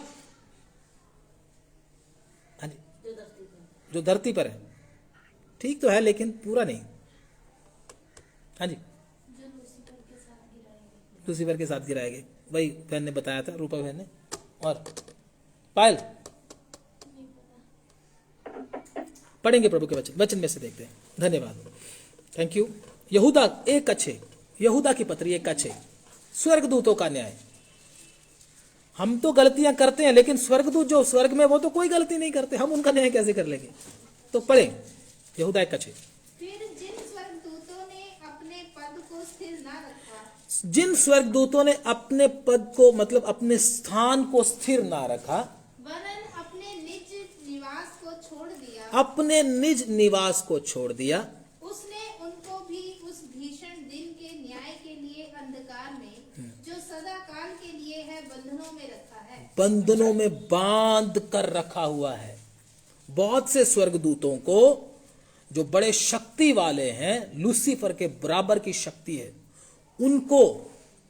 Speaker 1: हाँ जी, जो धरती पर है, ठीक तो है लेकिन पूरा नहीं। हाँ जी, लूसीफर के साथ गिराए गए, वही बहन ने बताया था, रूपा बहन ने। और पायल, पढ़ेंगे प्रभु के वचन में से देखते हैं। धन्यवाद, थैंक यू। यहूदा 1:6, यहूदा की पत्री 1:6, स्वर्गदूतों का न्याय। हम तो गलतियां करते हैं लेकिन स्वर्गदूत जो स्वर्ग में, वो तो कोई गलती नहीं करते, हम उनका न्याय कैसे कर लेंगे? तो पढ़ें यहूदा 1:6।
Speaker 4: फिर जिन स्वर्गदूतों ने अपने पद को स्थिर न रखा,
Speaker 1: जिन स्वर्गदूतों ने अपने पद को, मतलब अपने स्थान को स्थिर ना रखा,
Speaker 4: वरन अपने निज निवास को छोड़ दिया,
Speaker 1: अपने निज निवास को छोड़ दिया,
Speaker 4: उसने उनको भी उस भीषण दिन के न्याय के लिए अंधकार में, जो सदा काल के लिए है, बंधनों में रखा है।
Speaker 1: बंधनों में बांध कर रखा हुआ है। बहुत से स्वर्गदूतों को, जो बड़े शक्ति वाले हैं, लूसीफर के बराबर की शक्ति है, उनको,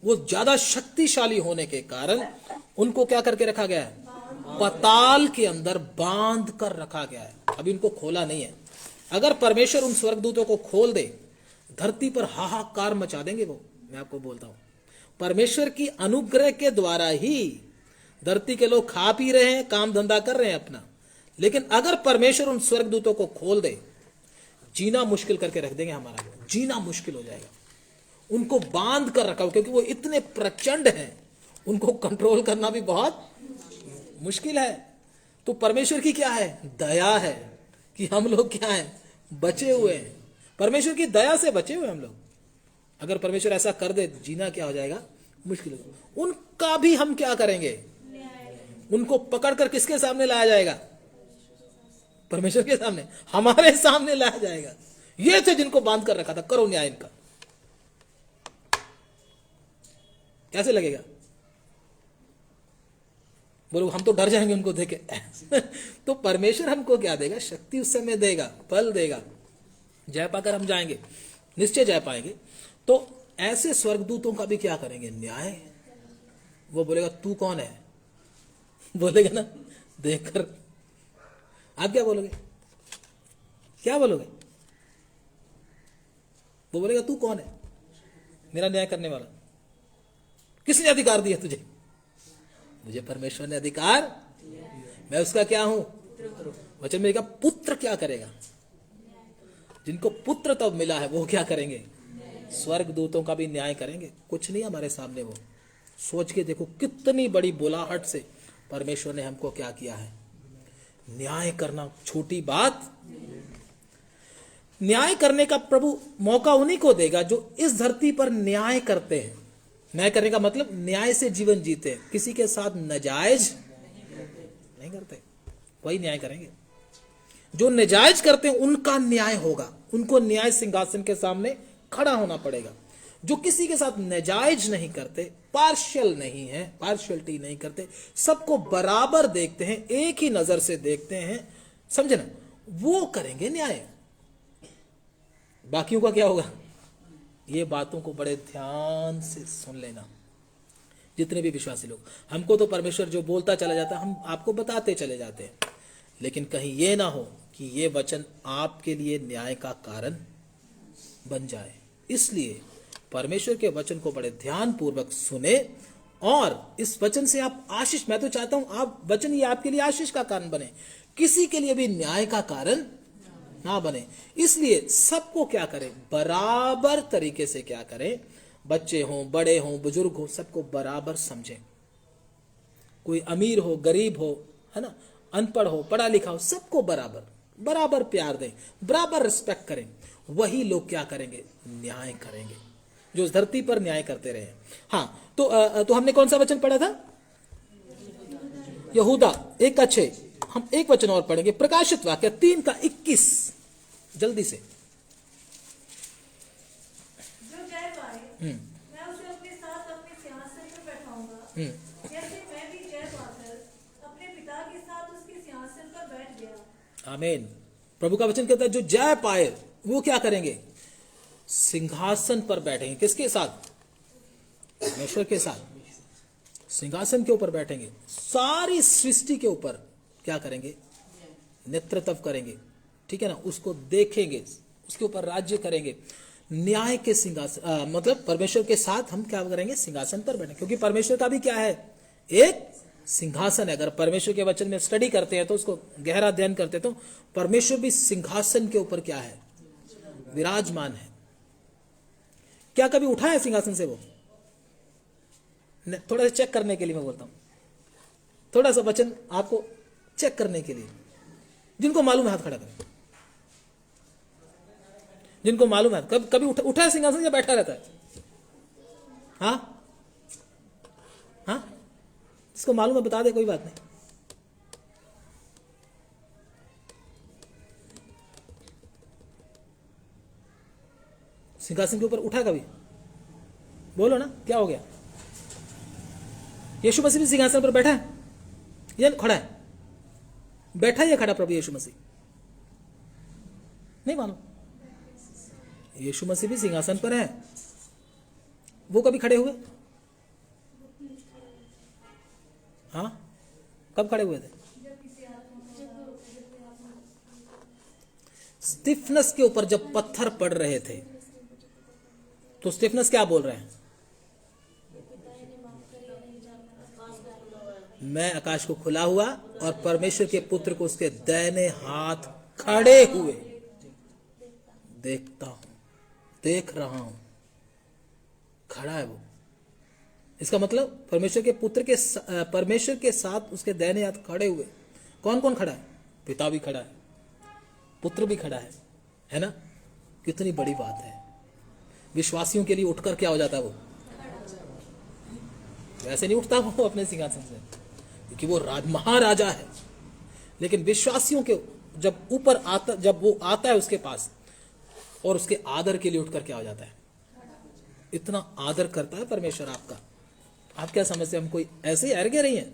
Speaker 1: वो ज्यादा शक्तिशाली होने के कारण उनको क्या करके रखा गया है? पाताल के अंदर बांध कर रखा गया है। अभी उनको खोला नहीं है। अगर परमेश्वर उन स्वर्गदूतों को खोल दे, धरती पर हाहाकार मचा देंगे वो, मैं आपको बोलता हूं। परमेश्वर की अनुग्रह के द्वारा ही धरती के लोग खा पी रहे हैं, काम धंधा कर रहे हैं अपना, लेकिन अगर परमेश्वर उन स्वर्गदूतों को खोल दे, जीना मुश्किल करके रख देंगे। हमारा जीना मुश्किल हो जाएगा। उनको बांध कर रखा हो, क्योंकि वो इतने प्रचंड हैं, उनको कंट्रोल करना भी बहुत मुश्किल है। तो परमेश्वर की क्या है? दया है कि हम लोग क्या हैं? बचे हुए हैं। परमेश्वर की दया से बचे हुए हम लोग। अगर परमेश्वर ऐसा कर दे, जीना क्या हो जाएगा? मुश्किल हो जाएगा। उनका भी हम क्या करेंगे? उनको पकड़कर किसके सामने लाया जाएगा? परमेश्वर के सामने, हमारे सामने लाया जाएगा। ये थे जिनको बांध कर रखा था, करो न्याय इनका। कैसे लगेगा? बोलो हम तो डर जाएंगे उनको देखे। तो परमेश्वर हमको क्या देगा? शक्ति उस समय देगा, बल देगा, जय पाकर हम जाएंगे, निश्चय जय पाएंगे। तो ऐसे स्वर्गदूतों का भी क्या करेंगे? न्याय। वो बोलेगा तू कौन है, बोलेगा ना देखकर। आप क्या बोलोगे? क्या बोलोगे? वो बोलेगा तू कौन है मेरा न्याय करने वाला? किसने अधिकार दिया तुझे? मुझे परमेश्वर ने अधिकार, मैं उसका क्या हूं? वचन में कहा पुत्र क्या करेगा? जिनको पुत्र तब मिला है वो क्या करेंगे? स्वर्ग दूतों का भी न्याय करेंगे। कुछ नहीं हमारे सामने। वो सोच के देखो कितनी बड़ी बुलाहट से परमेश्वर ने हमको क्या किया है? न्याय करना छोटी बात। न्याय करने का प्रभु मौका उन्हीं को देगा जो इस धरती पर न्याय करते हैं। न्याय करने का मतलब न्याय से जीवन जीते हैं, किसी के साथ नाजायज नहीं करते, वही न्याय करेंगे। जो नाजायज करते हैं उनका न्याय होगा, उनको न्याय सिंहासन के सामने खड़ा होना पड़ेगा। जो किसी के साथ नाजायज नहीं करते, पार्शियल नहीं है, पार्शियलिटी नहीं करते, सबको बराबर देखते हैं, एक ही नजर से देखते हैं, समझे ना, वो करेंगे न्याय। बाकियों का क्या होगा? ये बातों को बड़े ध्यान से सुन लेना। जितने भी विश्वासी लोग, हमको तो परमेश्वर जो बोलता चला जाता है हम आपको बताते चले जाते हैं, लेकिन कहीं ये ना हो कि ये वचन आपके लिए न्याय का कारण बन जाए। इसलिए परमेश्वर के वचन को बड़े ध्यान पूर्वक सुने और इस वचन से आप आशीष, मैं तो चाहता हूं आप वचन ये आपके लिए आशीष का कारण बने, किसी के लिए भी न्याय का कारण ना बने। इसलिए सबको क्या करें? बराबर तरीके से क्या करें? बच्चे हों, बड़े हों, बुजुर्ग हो, सबको बराबर समझें। कोई अमीर हो, गरीब हो, है ना, अनपढ़ हो, पढ़ा लिखा हो, सबको बराबर बराबर प्यार दें, बराबर रिस्पेक्ट करें। वही लोग क्या करेंगे? न्याय करेंगे, जो इस धरती पर न्याय करते रहे। हाँ, तो हमने कौन सा वचन पढ़ा था? यहूदा 1:6। हम एक वचन और पढ़ेंगे, प्रकाशित वाक्य 3:21, जल्दी से।
Speaker 5: जो जय पाए मैं उसे अपने साथ अपने सिंहासन पर बैठाऊंगा, जैसे मैं भी जय पाकर अपने पिता के साथ उसके सिंहासन पर बैठ गया।
Speaker 1: आमीन। प्रभु का वचन कहता है जो जय पाए वो क्या करेंगे? सिंहासन पर बैठेंगे। किसके साथ? परमेश्वर के साथ सिंहासन के ऊपर बैठेंगे। सारी सृष्टि के ऊपर क्या करेंगे? नेतृत्व करेंगे, ठीक है ना, उसको देखेंगे, उसके ऊपर राज्य करेंगे। न्याय के सिंहासन, मतलब परमेश्वर के साथ हम क्या करेंगे? सिंहासन पर बैठेंगे। क्योंकि परमेश्वर का भी क्या है? एक सिंहासन है। अगर परमेश्वर के वचन में स्टडी करते हैं तो उसको गहरा अध्ययन करते हैं तो परमेश्वर भी सिंहासन के ऊपर क्या है? विराजमान है। क्या कभी उठा है सिंहासन से वो? थोड़ा सा चेक करने के लिए मैं बोलता हूं, थोड़ा सा वचन आपको चेक करने के लिए। जिनको मालूम है हाथ खड़ा करें। जिनको मालूम है कभी उठा है सिंहासन या बैठा रहता है? हाँ हाँ, जिसको मालूम है बता दे, कोई बात नहीं। सिंहासन के ऊपर उठा कभी? बोलो ना, क्या हो गया? यीशु मसीह भी सिंहासन पर बैठा है या खड़ा है? बैठा या खड़ा प्रभु यीशु मसीह? नहीं मालूम। यीशु मसीह भी सिंहासन पर है। वो कभी खड़े हुए? हाँ, कब खड़े हुए थे? स्टिफनेस के ऊपर जब पत्थर पड़ रहे थे तो स्टिफनेस क्या बोल रहे हैं? मैं आकाश को खुला हुआ और परमेश्वर के पुत्र को उसके दाहिने हाथ खड़े हुए देखता हूं, देख रहा हूं। खड़ा है वो। इसका मतलब परमेश्वर के पुत्र के परमेश्वर के साथ उसके दाहिने हाथ खड़े हुए। कौन कौन खड़ा है? पिता भी खड़ा है, पुत्र भी खड़ा है ना? कितनी बड़ी बात है। विश्वासियों के लिए उठकर क्या हो जाता है? वो वैसे नहीं उठता वो अपने सिंहासन से, क्योंकि वो महाराजा है। लेकिन विश्वासियों के जब वो आता है उसके पास और उसके आदर के लिए उठकर क्या हो जाता है, इतना आदर करता है परमेश्वर आपका। आप क्या समझते हैं हम कोई ऐसे ही अर्घे रही हैं?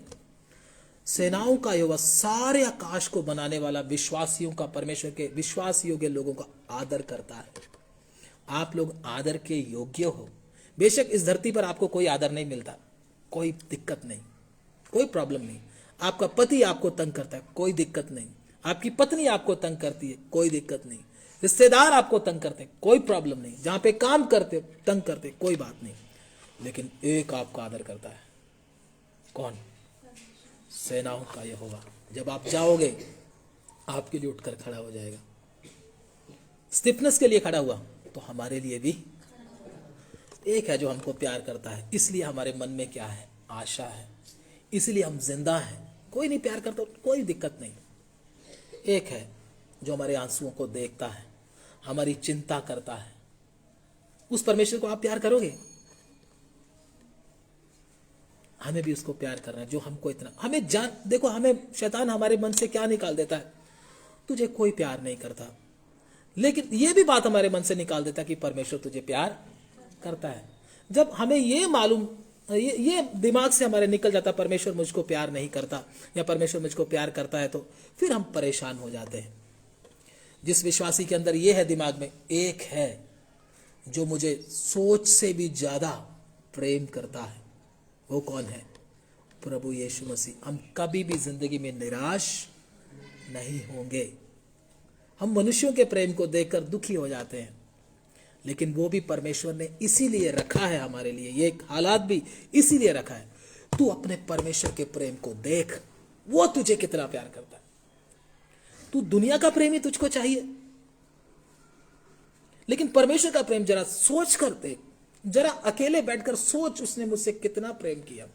Speaker 1: सेनाओं का यहोवा, सारे आकाश को बनाने वाला, विश्वासियों का, परमेश्वर के विश्वास योग्य लोगों का आदर करता है। आप लोग आदर के योग्य हो। बेशक इस धरती पर आपको कोई आदर नहीं मिलता, कोई दिक्कत नहीं, कोई प्रॉब्लम नहीं। आपका पति आपको तंग करता है, कोई दिक्कत नहीं। आपकी पत्नी आपको तंग करती है, कोई दिक्कत नहीं। रिश्तेदार आपको तंग करते हैं, कोई प्रॉब्लम नहीं। जहां पे काम करते हो तंग करते, कोई बात नहीं। लेकिन एक आपका आदर करता है, कौन? सेनाओं का यहोवा। जब आप जाओगे आपके लिए उठकर खड़ा हो जाएगा। स्टिफनेस के लिए खड़ा हुआ तो हमारे लिए भी एक है जो हमको प्यार करता है। इसलिए हमारे मन में क्या है? आशा है, इसलिए हम जिंदा हैं। कोई नहीं प्यार करता, कोई दिक्कत नहीं। एक है जो हमारे आंसुओं को देखता है, हमारी चिंता करता है। उस परमेश्वर को आप प्यार करोगे? हमें भी उसको प्यार करना है जो हमको इतना, हमें जान, देखो हमें शैतान हमारे मन से क्या निकाल देता है, तुझे कोई प्यार नहीं करता। लेकिन यह भी बात हमारे मन से निकाल देता कि परमेश्वर तुझे प्यार करता है। जब हमें ये मालूम, ये दिमाग से हमारे निकल जाता परमेश्वर मुझको प्यार नहीं करता या परमेश्वर मुझको प्यार करता है, तो फिर हम परेशान हो जाते हैं। जिस विश्वासी के अंदर ये है दिमाग में, एक है जो मुझे सोच से भी ज्यादा प्रेम करता है, वो कौन है? प्रभु यीशु मसीह। हम कभी भी जिंदगी में निराश नहीं होंगे। हम मनुष्यों के प्रेम को देखकर दुखी हो जाते हैं, लेकिन वो भी परमेश्वर ने इसीलिए रखा है हमारे लिए, ये हालात भी इसीलिए रखा है। तू अपने परमेश्वर के प्रेम को देख, वो तुझे कितना प्यार करता है। तू दुनिया का प्रेम ही तुझको चाहिए, लेकिन परमेश्वर का प्रेम जरा सोच कर देख, जरा अकेले बैठकर सोच, उसने मुझसे कितना प्रेम किया।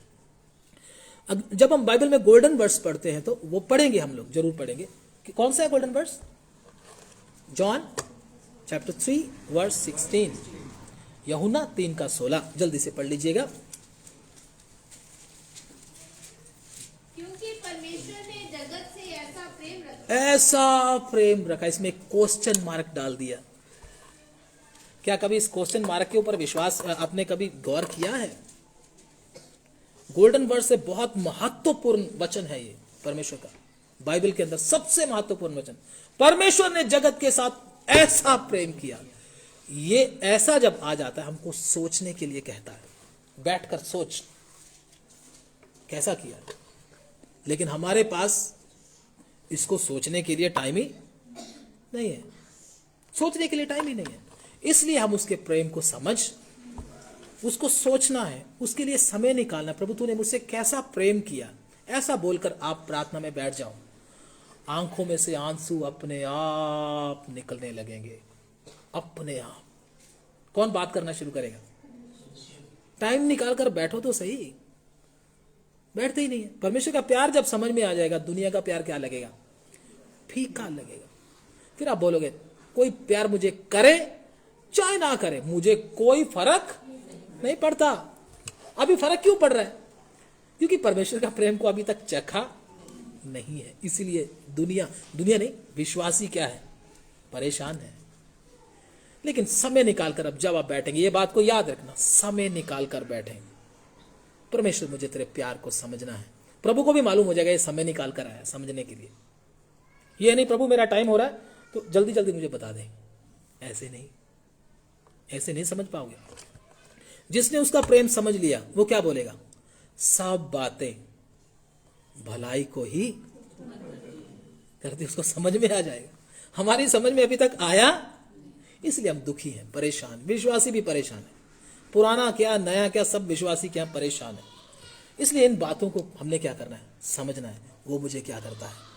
Speaker 1: जब हम बाइबल में गोल्डन वर्स पढ़ते हैं तो वो पढ़ेंगे, हम लोग जरूर पढ़ेंगे कि कौन सा है golden verse? John chapter 3 verse 16, यूहन्ना 3:16। जल्दी से पढ़ लीजिएगा।
Speaker 4: क्योंकि परमेश्वर ने जगत से
Speaker 1: ऐसा प्रेम रखा। इसमें क्वेश्चन मार्क डाल दिया। क्या कभी इस क्वेश्चन मार्क के ऊपर विश्वास आपने कभी गौर किया है? गोल्डन वर्ड से बहुत महत्वपूर्ण वचन है ये परमेश्वर का, बाइबल के अंदर सबसे महत्वपूर्ण वचन। परमेश्वर ने जगत के साथ ऐसा प्रेम किया। ये ऐसा जब आ जाता है हमको सोचने के लिए कहता है, बैठकर सोच कैसा किया। लेकिन हमारे पास इसको सोचने के लिए टाइम ही नहीं है, सोचने के लिए टाइम ही नहीं है। इसलिए हम उसके प्रेम को समझ, उसको सोचना है, उसके लिए समय निकालना। प्रभु तूने मुझसे कैसा प्रेम किया, ऐसा बोलकर आप प्रार्थना में बैठ जाओ। आंखों में से आंसू अपने आप निकलने लगेंगे, अपने आप। कौन बात करना शुरू करेगा? टाइम निकाल कर बैठो तो सही, बैठते ही नहीं है। परमेश्वर का प्यार जब समझ में आ जाएगा, दुनिया का प्यार क्या लगेगा? फीका लगेगा। फिर आप बोलोगे कोई प्यार मुझे करे चाहे ना करे, मुझे कोई फर्क नहीं पड़ता। अभी फर्क क्यों पड़ रहा है? क्योंकि परमेश्वर का प्रेम को अभी तक चखा नहीं है। इसीलिए दुनिया नहीं, विश्वासी क्या है? परेशान है। लेकिन समय निकालकर अब जब आप बैठेंगे, ये बात को याद रखना, समय निकालकर बैठेंगे। परमेश्वर मुझे तेरे प्यार को समझना है। प्रभु को भी मालूम हो जाएगा ये समय निकाल कर आया समझने के लिए। ये नहीं प्रभु मेरा टाइम हो रहा है तो जल्दी जल्दी मुझे बता दे। ऐसे नहीं, ऐसे नहीं समझ पाओगे। जिसने उसका प्रेम समझ लिया वो क्या बोलेगा? सब बातें भलाई को ही करती, उसको समझ में आ जाएगा। हमारी समझ में अभी तक आया, इसलिए हम दुखी हैं, परेशान। विश्वासी भी परेशान है, पुराना क्या नया क्या, सब विश्वासी क्या परेशान है। इसलिए इन बातों को हमने क्या करना है? समझना है, वो मुझे क्या करता है।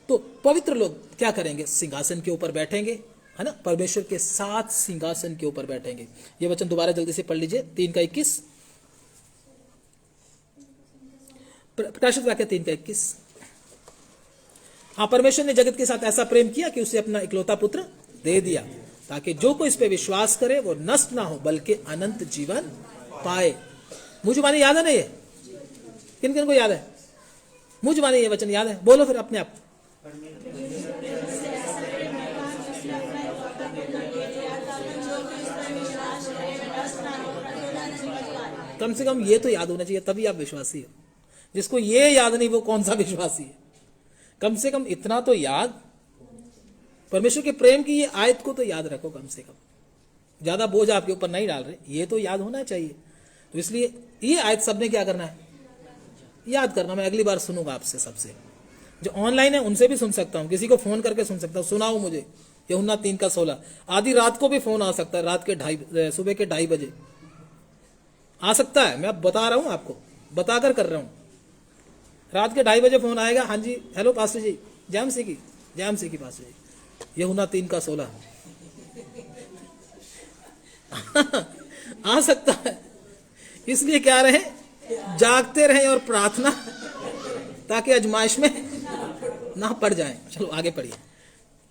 Speaker 1: तो पवित्र लोग क्या करेंगे? सिंहासन के ऊपर बैठेंगे, है ना, परमेश्वर के साथ सिंहासन के ऊपर बैठेंगे। ये वचन दोबारा जल्दी से पढ़ लीजिए, 3:21, प्रकाशित वाक्य 3:21। हाँ, परमेश्वर ने जगत के साथ ऐसा प्रेम किया कि उसे अपना इकलौता पुत्र दे दिया, ताकि जो कोई इस पे विश्वास करे वो नष्ट ना हो बल्कि अनंत जीवन पाए। मुझे माने याद है ना? ये किन किन को याद है? मुझे माने ये वचन याद है? बोलो फिर अपने आप। कम से कम ये तो याद होना चाहिए, तभी आप विश्वासी हो। जिसको ये याद नहीं वो कौन सा विश्वासी है? कम से कम इतना तो याद, परमेश्वर के प्रेम की ये आयत को तो याद रखो कम से कम। ज्यादा बोझ आपके ऊपर नहीं डाल रहे, ये तो याद होना चाहिए। तो इसलिए ये आयत सबने क्या करना है? याद करना। मैं अगली बार सुनूंगा आपसे, सबसे जो ऑनलाइन है उनसे भी सुन सकता हूं, किसी को फोन करके सुन सकता हूं, सुनाओ मुझे यूहन्ना 3:16। आधी रात को भी फोन आ सकता है, रात के सुबह के 2:30 बजे आ सकता है। मैं बता रहा हूं आपको, बताकर कर रहा हूं। रात के 2:30 बजे फोन आएगा, हाँ जी हेलो पास्टर जी, जैम सी की पास्टर जी, यूहन्ना 3:16 आ सकता है। इसलिए क्या रहे, जागते रहें और प्रार्थना, ताकि आजमाइश में ना पड़ जाएं। चलो आगे पढ़िए।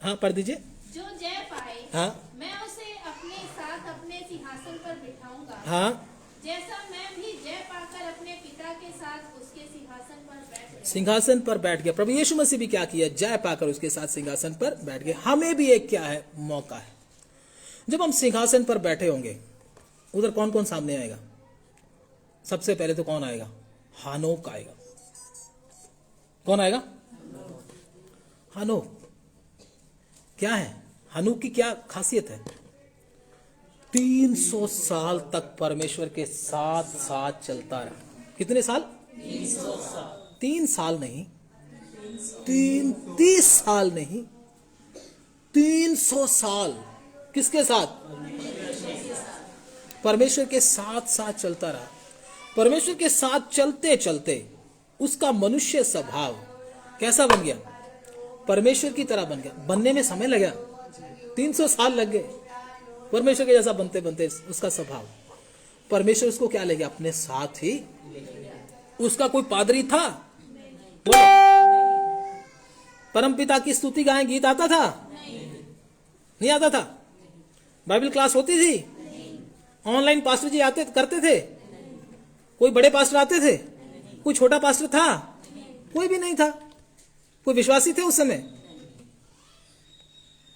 Speaker 1: हाँ पढ़ दीजिए।
Speaker 4: जो जय पाए,
Speaker 1: हाँ
Speaker 4: मैं उसे अपने साथ अपने सिंहासन पर बिठाऊंगा,
Speaker 1: हाँ,
Speaker 4: जैसा मैं भी जय पाकर अपने पिता के साथ उसके सिंहासन पर बैठ गया।
Speaker 1: सिंहासन पर बैठ गया। प्रभु यीशु मसीह भी क्या किया? जय पाकर उसके साथ सिंहासन पर बैठ गए। हमें भी एक क्या है? मौका है। जब हम सिंहासन पर बैठे होंगे, उधर कौन कौन सामने आएगा? सबसे पहले तो कौन आएगा? हानोक आएगा। कौन आएगा? हानोक। क्या है हानोक की? क्या खासियत है? 300 साल तक परमेश्वर के साथ साथ चलता रहा। कितने साल? 3 साल नहीं, 30 साल नहीं, 300 साल। किसके साथ? परमेश्वर के साथ साथ चलता रहा। परमेश्वर के साथ चलते चलते उसका मनुष्य स्वभाव कैसा बन गया? परमेश्वर की तरह बन गया। बनने में समय लगा, 300 साल लग गए परमेश्वर के जैसा बनते बनते। उसका स्वभाव, परमेश्वर उसको क्या ले गया? अपने साथ ही। उसका कोई पादरी था? बोलो, परमपिता की स्तुति गाएं गीत आता था? नहीं आता था? बाइबल क्लास होती थी? ऑनलाइन पास्टर जी आते करते थे? कोई बड़े पास्टर आते थे? कोई छोटा पास्टर था? कोई भी नहीं था। कोई विश्वासी थे उस समय?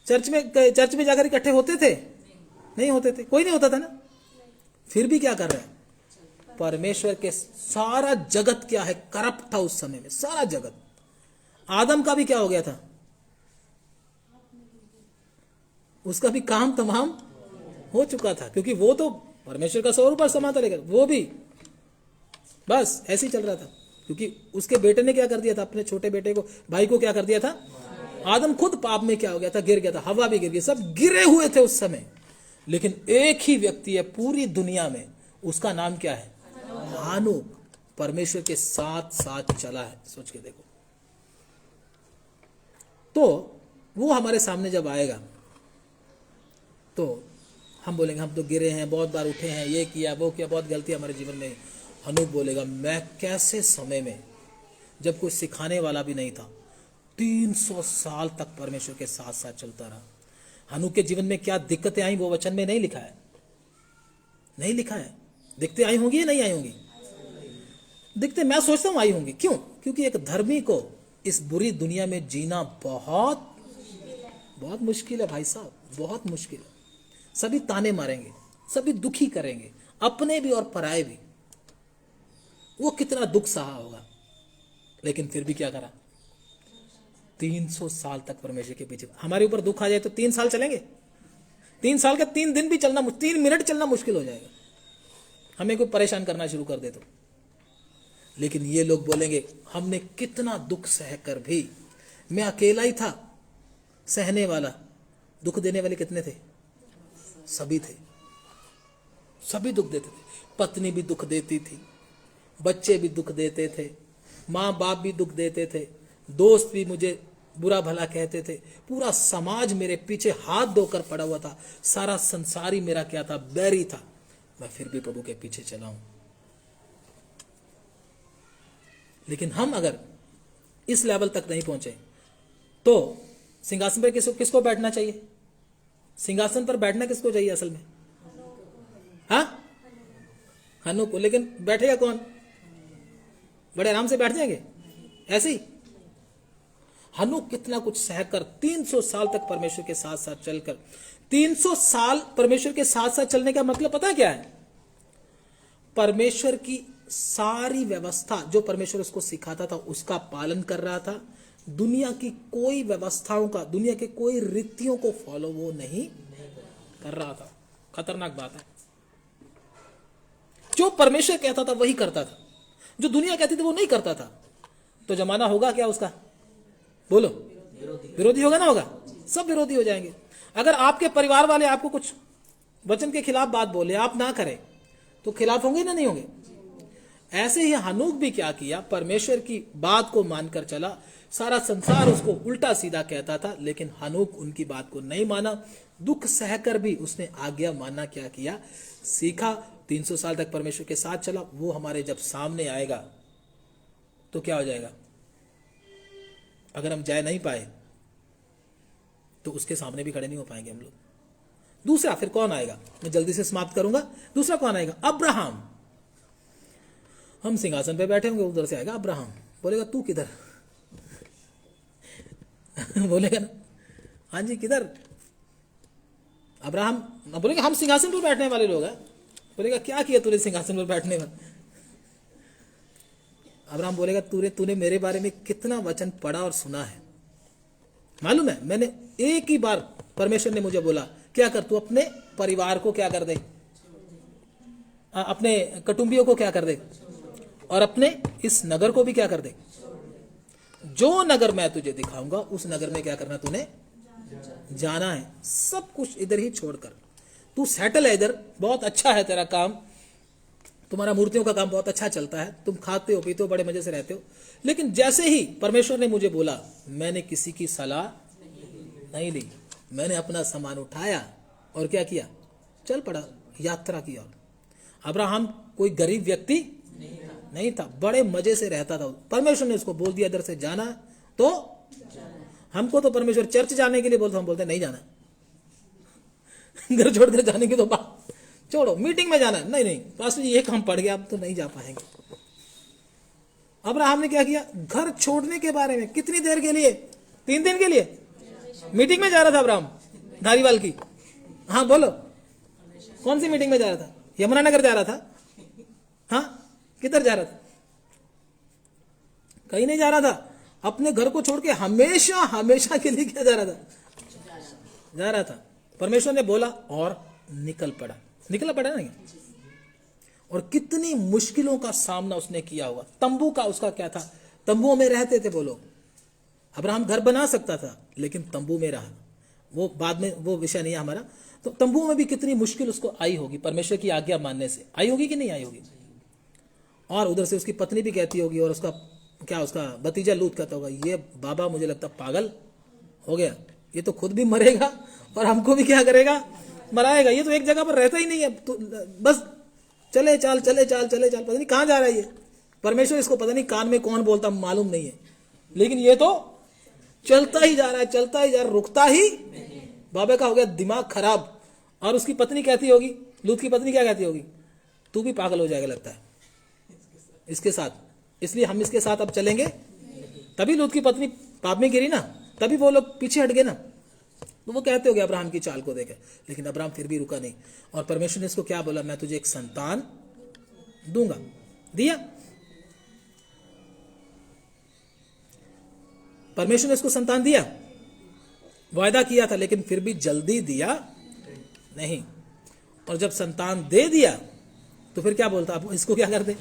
Speaker 1: चर्च में जाकर इकट्ठे होते थे? नहीं होते थे। कोई नहीं होता था ना। फिर भी क्या कर रहे हैं? परमेश्वर के सारा जगत क्या है? करप्ट था उस समय में, सारा जगत। आदम का भी क्या हो गया था? उसका भी काम तमाम हो चुका था, क्योंकि वो तो परमेश्वर का स्वरूप पर समाता लेकर वो भी बस ऐसे ही चल रहा था। क्योंकि उसके बेटे ने क्या कर दिया था? अपने छोटे बेटे को, भाई को क्या कर दिया था? आदम खुद पाप में क्या हो गया था? गिर गया था। हवा भी गिर गई, सब गिरे हुए थे उस समय। लेकिन एक ही व्यक्ति है पूरी दुनिया में, उसका नाम क्या है? हानोक। परमेश्वर के साथ साथ चला है। सोच के देखो। तो वो हमारे सामने जब आएगा तो हम बोलेंगे हम तो गिरे हैं, बहुत बार उठे हैं, ये किया वो किया, बहुत गलती हमारे जीवन में। हनूक बोलेगा मैं कैसे समय में, जब कोई सिखाने वाला भी नहीं था, 300 साल तक परमेश्वर के साथ साथ चलता रहा। हनूक के जीवन में क्या दिक्कतें आई वो वचन में नहीं लिखा है, नहीं लिखा है। दिक्कतें आई होंगी या नहीं आई होंगी? दिक्कतें मैं सोचता हूं आई होंगी। क्यों? क्योंकि एक धर्मी को इस बुरी दुनिया में जीना बहुत बहुत मुश्किल है भाई साहब, बहुत मुश्किल है। सभी ताने मारेंगे, सभी दुखी करेंगे, अपने भी और पराए भी। वो कितना दुख सहा होगा, लेकिन फिर भी क्या करा? 300 साल तक परमेश्वर के पीछे। हमारे ऊपर दुख आ जाए तो 3 साल चलेंगे? 3 साल के 3 दिन भी चलना, 3 मिनट चलना मुश्किल हो जाएगा, हमें कोई परेशान करना शुरू कर दे तो। लेकिन ये लोग बोलेंगे हमने कितना दुख सहकर भी, मैं अकेला ही था सहने वाला। दुख देने वाले कितने थे? सभी थे, सभी दुख देते थे। पत्नी भी दुख देती थी, बच्चे भी दुख देते थे, माँ बाप भी दुख देते थे, दोस्त भी मुझे बुरा भला कहते थे, पूरा समाज मेरे पीछे हाथ धोकर पड़ा हुआ था, सारा संसार ही मेरा क्या था? बैरी था। मैं फिर भी प्रभु के पीछे चला हूं। लेकिन हम अगर इस लेवल तक नहीं पहुंचे तो सिंहासन पर किसको बैठना चाहिए? सिंहासन पर बैठना किसको चाहिए असल में? हाँ, हनूक को। लेकिन बैठेगा कौन? बड़े आराम से बैठ जाएंगे ऐसे ही? हनोक कितना कुछ सहकर 300 साल तक परमेश्वर के साथ साथ चलकर, 300 साल परमेश्वर के साथ साथ चलने का मतलब पता क्या है? परमेश्वर की सारी व्यवस्था जो परमेश्वर उसको सिखाता था उसका पालन कर रहा था। दुनिया की कोई व्यवस्थाओं का, दुनिया के कोई रीतियों को फॉलो वो नहीं कर रहा था। खतरनाक बात है। जो परमेश्वर कहता था वही करता था, जो दुनिया कहती थी वो नहीं करता था। तो जमाना होगा क्या उसका? बोलो, विरोधी होगा ना? होगा, सब विरोधी हो जाएंगे। अगर आपके परिवार वाले आपको कुछ वचन के खिलाफ बात बोले, आप ना करें, तो खिलाफ होंगे ना? नहीं होंगे। ऐसे ही हनोक भी क्या किया, परमेश्वर की बात को मानकर चला। सारा संसार उसको उल्टा सीधा कहता था, लेकिन हनोक उनकी बात को नहीं माना। दुख सहकर भी उसने आज्ञा मानना क्या किया, सीखा। 300 साल तक परमेश्वर के साथ चला। वो हमारे जब सामने आएगा तो क्या हो जाएगा? अगर हम जा नहीं पाए तो उसके सामने भी खड़े नहीं हो पाएंगे हम लोग। दूसरा फिर कौन आएगा? मैं जल्दी से समाप्त करूंगा। दूसरा कौन आएगा? अब्राहम। हम सिंहासन पे बैठे होंगे, उधर से आएगा अब्राहम, बोलेगा तू किधर? बोलेगा ना, हाँ जी किधर? अब्राहम बोलेगा हम सिंहासन पर बैठने वाले लोग हैं। बोलेगा क्या किया तूने सिंहासन पर बैठने में? अब्राहम बोलेगा तूने मेरे बारे में कितना वचन पढ़ा और सुना है, मालूम है? मैंने एक ही बार परमेश्वर ने मुझे बोला क्या कर, तू अपने परिवार को क्या कर दे, अपने कुटुंबियों को क्या कर दे, और अपने इस नगर को भी क्या कर दे। जो नगर मैं तुझे दिखाऊंगा उस नगर में क्या करना, तूने जाना है। सब कुछ इधर ही छोड़कर तू सेटल है इधर। बहुत अच्छा है तेरा काम, तुम्हारा मूर्तियों का काम बहुत अच्छा चलता है, तुम खाते हो पीते हो बड़े मजे से रहते हो। लेकिन जैसे ही परमेश्वर ने मुझे बोला, मैंने किसी की सलाह नहीं ली, मैंने अपना सामान उठाया और क्या किया, चल पड़ा, यात्रा की ओर। अब्राहम कोई गरीब व्यक्ति नहीं था, बड़े मजे से रहता था। परमेश्वर ने उसको बोल दिया इधर से जाना, तो हमको तो परमेश्वर चर्च जाने के लिए बोलता, हम बोलते नहीं जाना। घर छोड़कर जाने की तो बात छोड़ो, मीटिंग में जाना है, नहीं पास्टर जी ये काम पड़ गया, अब तो नहीं जा पाएंगे। अब्राहम ने क्या किया, घर छोड़ने के बारे में, कितनी देर के लिए? 3 दिन के लिए मीटिंग में जा रहा था अब्राहम, धारीवाल की। हाँ बोलो, कौन सी मीटिंग में जा रहा था? यमुनानगर जा रहा था? हाँ, किधर जा रहा था? कहीं नहीं जा रहा था। अपने घर को छोड़ के हमेशा हमेशा के लिए क्या जा रहा था? जा रहा था। परमेश्वर ने बोला और निकल पड़ा नहीं। और कितनी मुश्किलों का सामना उसने किया होगा। तंबू का उसका क्या था, तंबुओं में रहते थे वो लोग। अब्राहम घर बना सकता था लेकिन तंबू में रहा, वो बाद में, वो विषय नहीं है हमारा। तो तंबुओं में भी कितनी मुश्किल उसको आई होगी, परमेश्वर की आज्ञा मानने से आई होगी कि नहीं आई होगी। और उधर से उसकी पत्नी भी कहती होगी, और उसका क्या, उसका भतीजा लूत कहता होगा, ये बाबा मुझे लगता पागल हो गया, ये तो खुद भी मरेगा और हमको भी क्या करेगा, मराएगा। ये तो एक जगह पर रहता ही नहीं है, तो बस चले चाल पता नहीं कहाँ जा रहा है ये। परमेश्वर इसको पता नहीं कान में कौन बोलता मालूम नहीं है, लेकिन ये तो चलता ही जा रहा है, रुकता ही। बाबा का हो गया दिमाग खराब। और उसकी पत्नी कहती होगी, लूत की पत्नी क्या कहती होगी, तू भी पागल हो जाएगा लगता है इसके साथ, इसलिए हम इसके साथ अब चलेंगे। तभी लूत की पत्नी पाप में गिरी ना, तभी वो लोग पीछे हट गए ना। तो वो कहते हो गए अब्राहम की चाल को देखे, लेकिन अब्राहम फिर भी रुका नहीं। और परमेश्वर ने इसको क्या बोला, मैं तुझे एक संतान दूंगा। दिया परमेश्वर ने इसको संतान दिया, वायदा किया था, लेकिन फिर भी जल्दी दिया नहीं। और जब संतान दे दिया तो फिर क्या बोलता, आप इसको क्या कर दे,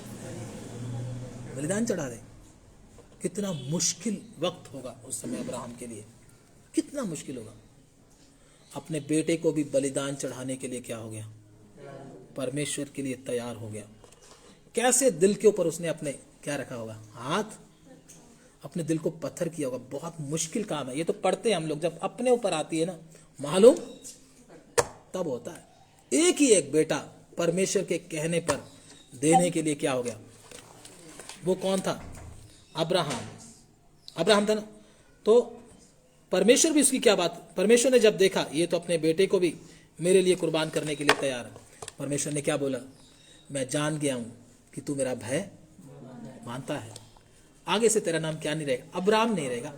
Speaker 1: बलिदान चढ़ा दे। कितना मुश्किल वक्त होगा उस समय अब्राहम के लिए, कितना मुश्किल होगा। अपने बेटे को भी बलिदान चढ़ाने के लिए क्या हो गया, परमेश्वर के लिए तैयार हो गया। कैसे दिल के ऊपर उसने अपने क्या रखा होगा, हाथ, अपने दिल को पत्थर किया होगा। बहुत मुश्किल काम है ये, तो पढ़ते हैं हम लोग, जब अपने ऊपर आती है ना मालूम, तब होता है। एक ही एक बेटा परमेश्वर के कहने पर देने के लिए क्या हो गया, वो कौन था, अब्राहम था ना। तो परमेश्वर भी उसकी क्या बात, परमेश्वर ने जब देखा ये तो अपने बेटे को भी मेरे लिए कुर्बान करने के लिए तैयार है, परमेश्वर ने क्या बोला, मैं जान गया हूं कि तू मेरा भय मानता है, आगे से तेरा नाम क्या नहीं रहेगा, अब्राहम नहीं रहेगा,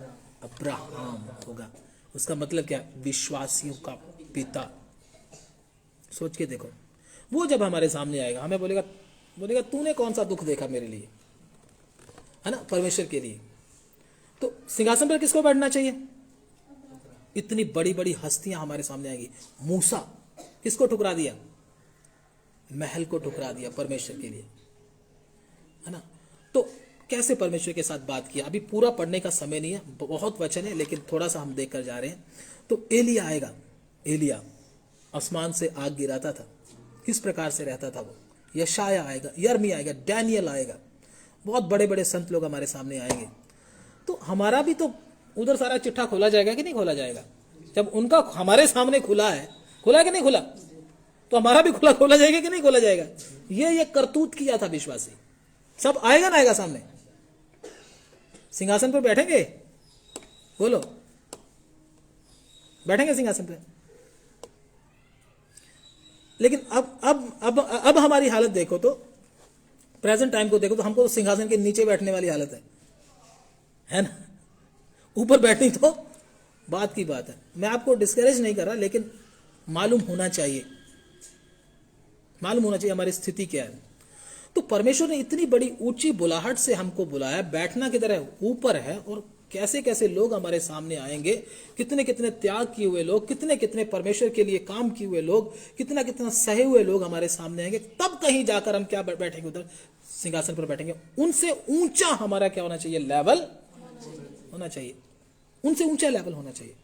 Speaker 1: अब्राहम होगा। उसका मतलब क्या? विश्वासियों का पिता। सोच के देखो, वो जब हमारे सामने आएगा हमें बोलेगा तूने कौन सा दुख देखा मेरे लिए, है ना, परमेश्वर के लिए। तो सिंहासन पर किसको बैठना चाहिए? इतनी बड़ी बड़ी हस्तियां हमारे सामने आएगी। मूसा किसको ठुकरा दिया? महल को ठुकरा दिया परमेश्वर के लिए, है ना। तो कैसे परमेश्वर के साथ बात किया? अभी पूरा पढ़ने का समय नहीं है, बहुत वचन है, लेकिन थोड़ा सा हम देख कर जा रहे हैं। तो एलिया आएगा। एलिया आसमान से आग गिराता था, किस प्रकार से रहता था वो। यशाया आएगा, यर्मिया आएगा, डैनियल आएगा, बहुत बड़े बड़े संत लोग हमारे सामने आएंगे। तो हमारा भी तो उधर सारा चिट्ठा खोला जाएगा कि नहीं खोला जाएगा? जब उनका हमारे सामने खुला है कि नहीं खुला, तो हमारा भी खोला जाएगा कि नहीं खोला जाएगा? ये करतूत किया था विश्वासी। सब आएगा ना आएगा सामने, सिंहासन पर बैठेंगे। बोलो, बैठेंगे सिंहासन पर। लेकिन अब हमारी हालत देखो तो, प्रेजेंट टाइम को देखो तो हमको सिंहासन के नीचे बैठने वाली हालत है ना। ऊपर बैठनी तो बात की बात है। मैं आपको डिस्करेज नहीं कर रहा, लेकिन मालूम होना चाहिए हमारी स्थिति क्या है। तो परमेश्वर ने इतनी बड़ी ऊंची बुलाहट से हमको बुलाया, बैठना किधर है? ऊपर है। और कैसे कैसे लोग हमारे सामने आएंगे, कितने कितने त्याग किए हुए लोग, कितने कितने परमेश्वर के लिए काम किए हुए लोग, कितना कितना सहे हुए लोग हमारे सामने आएंगे। तब कहीं जाकर हम क्या बैठेंगे? उधर सिंहासन पर बैठेंगे। उनसे ऊंचा हमारा क्या होना चाहिए? लेवल होना चाहिए। उनसे ऊंचा लेवल होना चाहिए।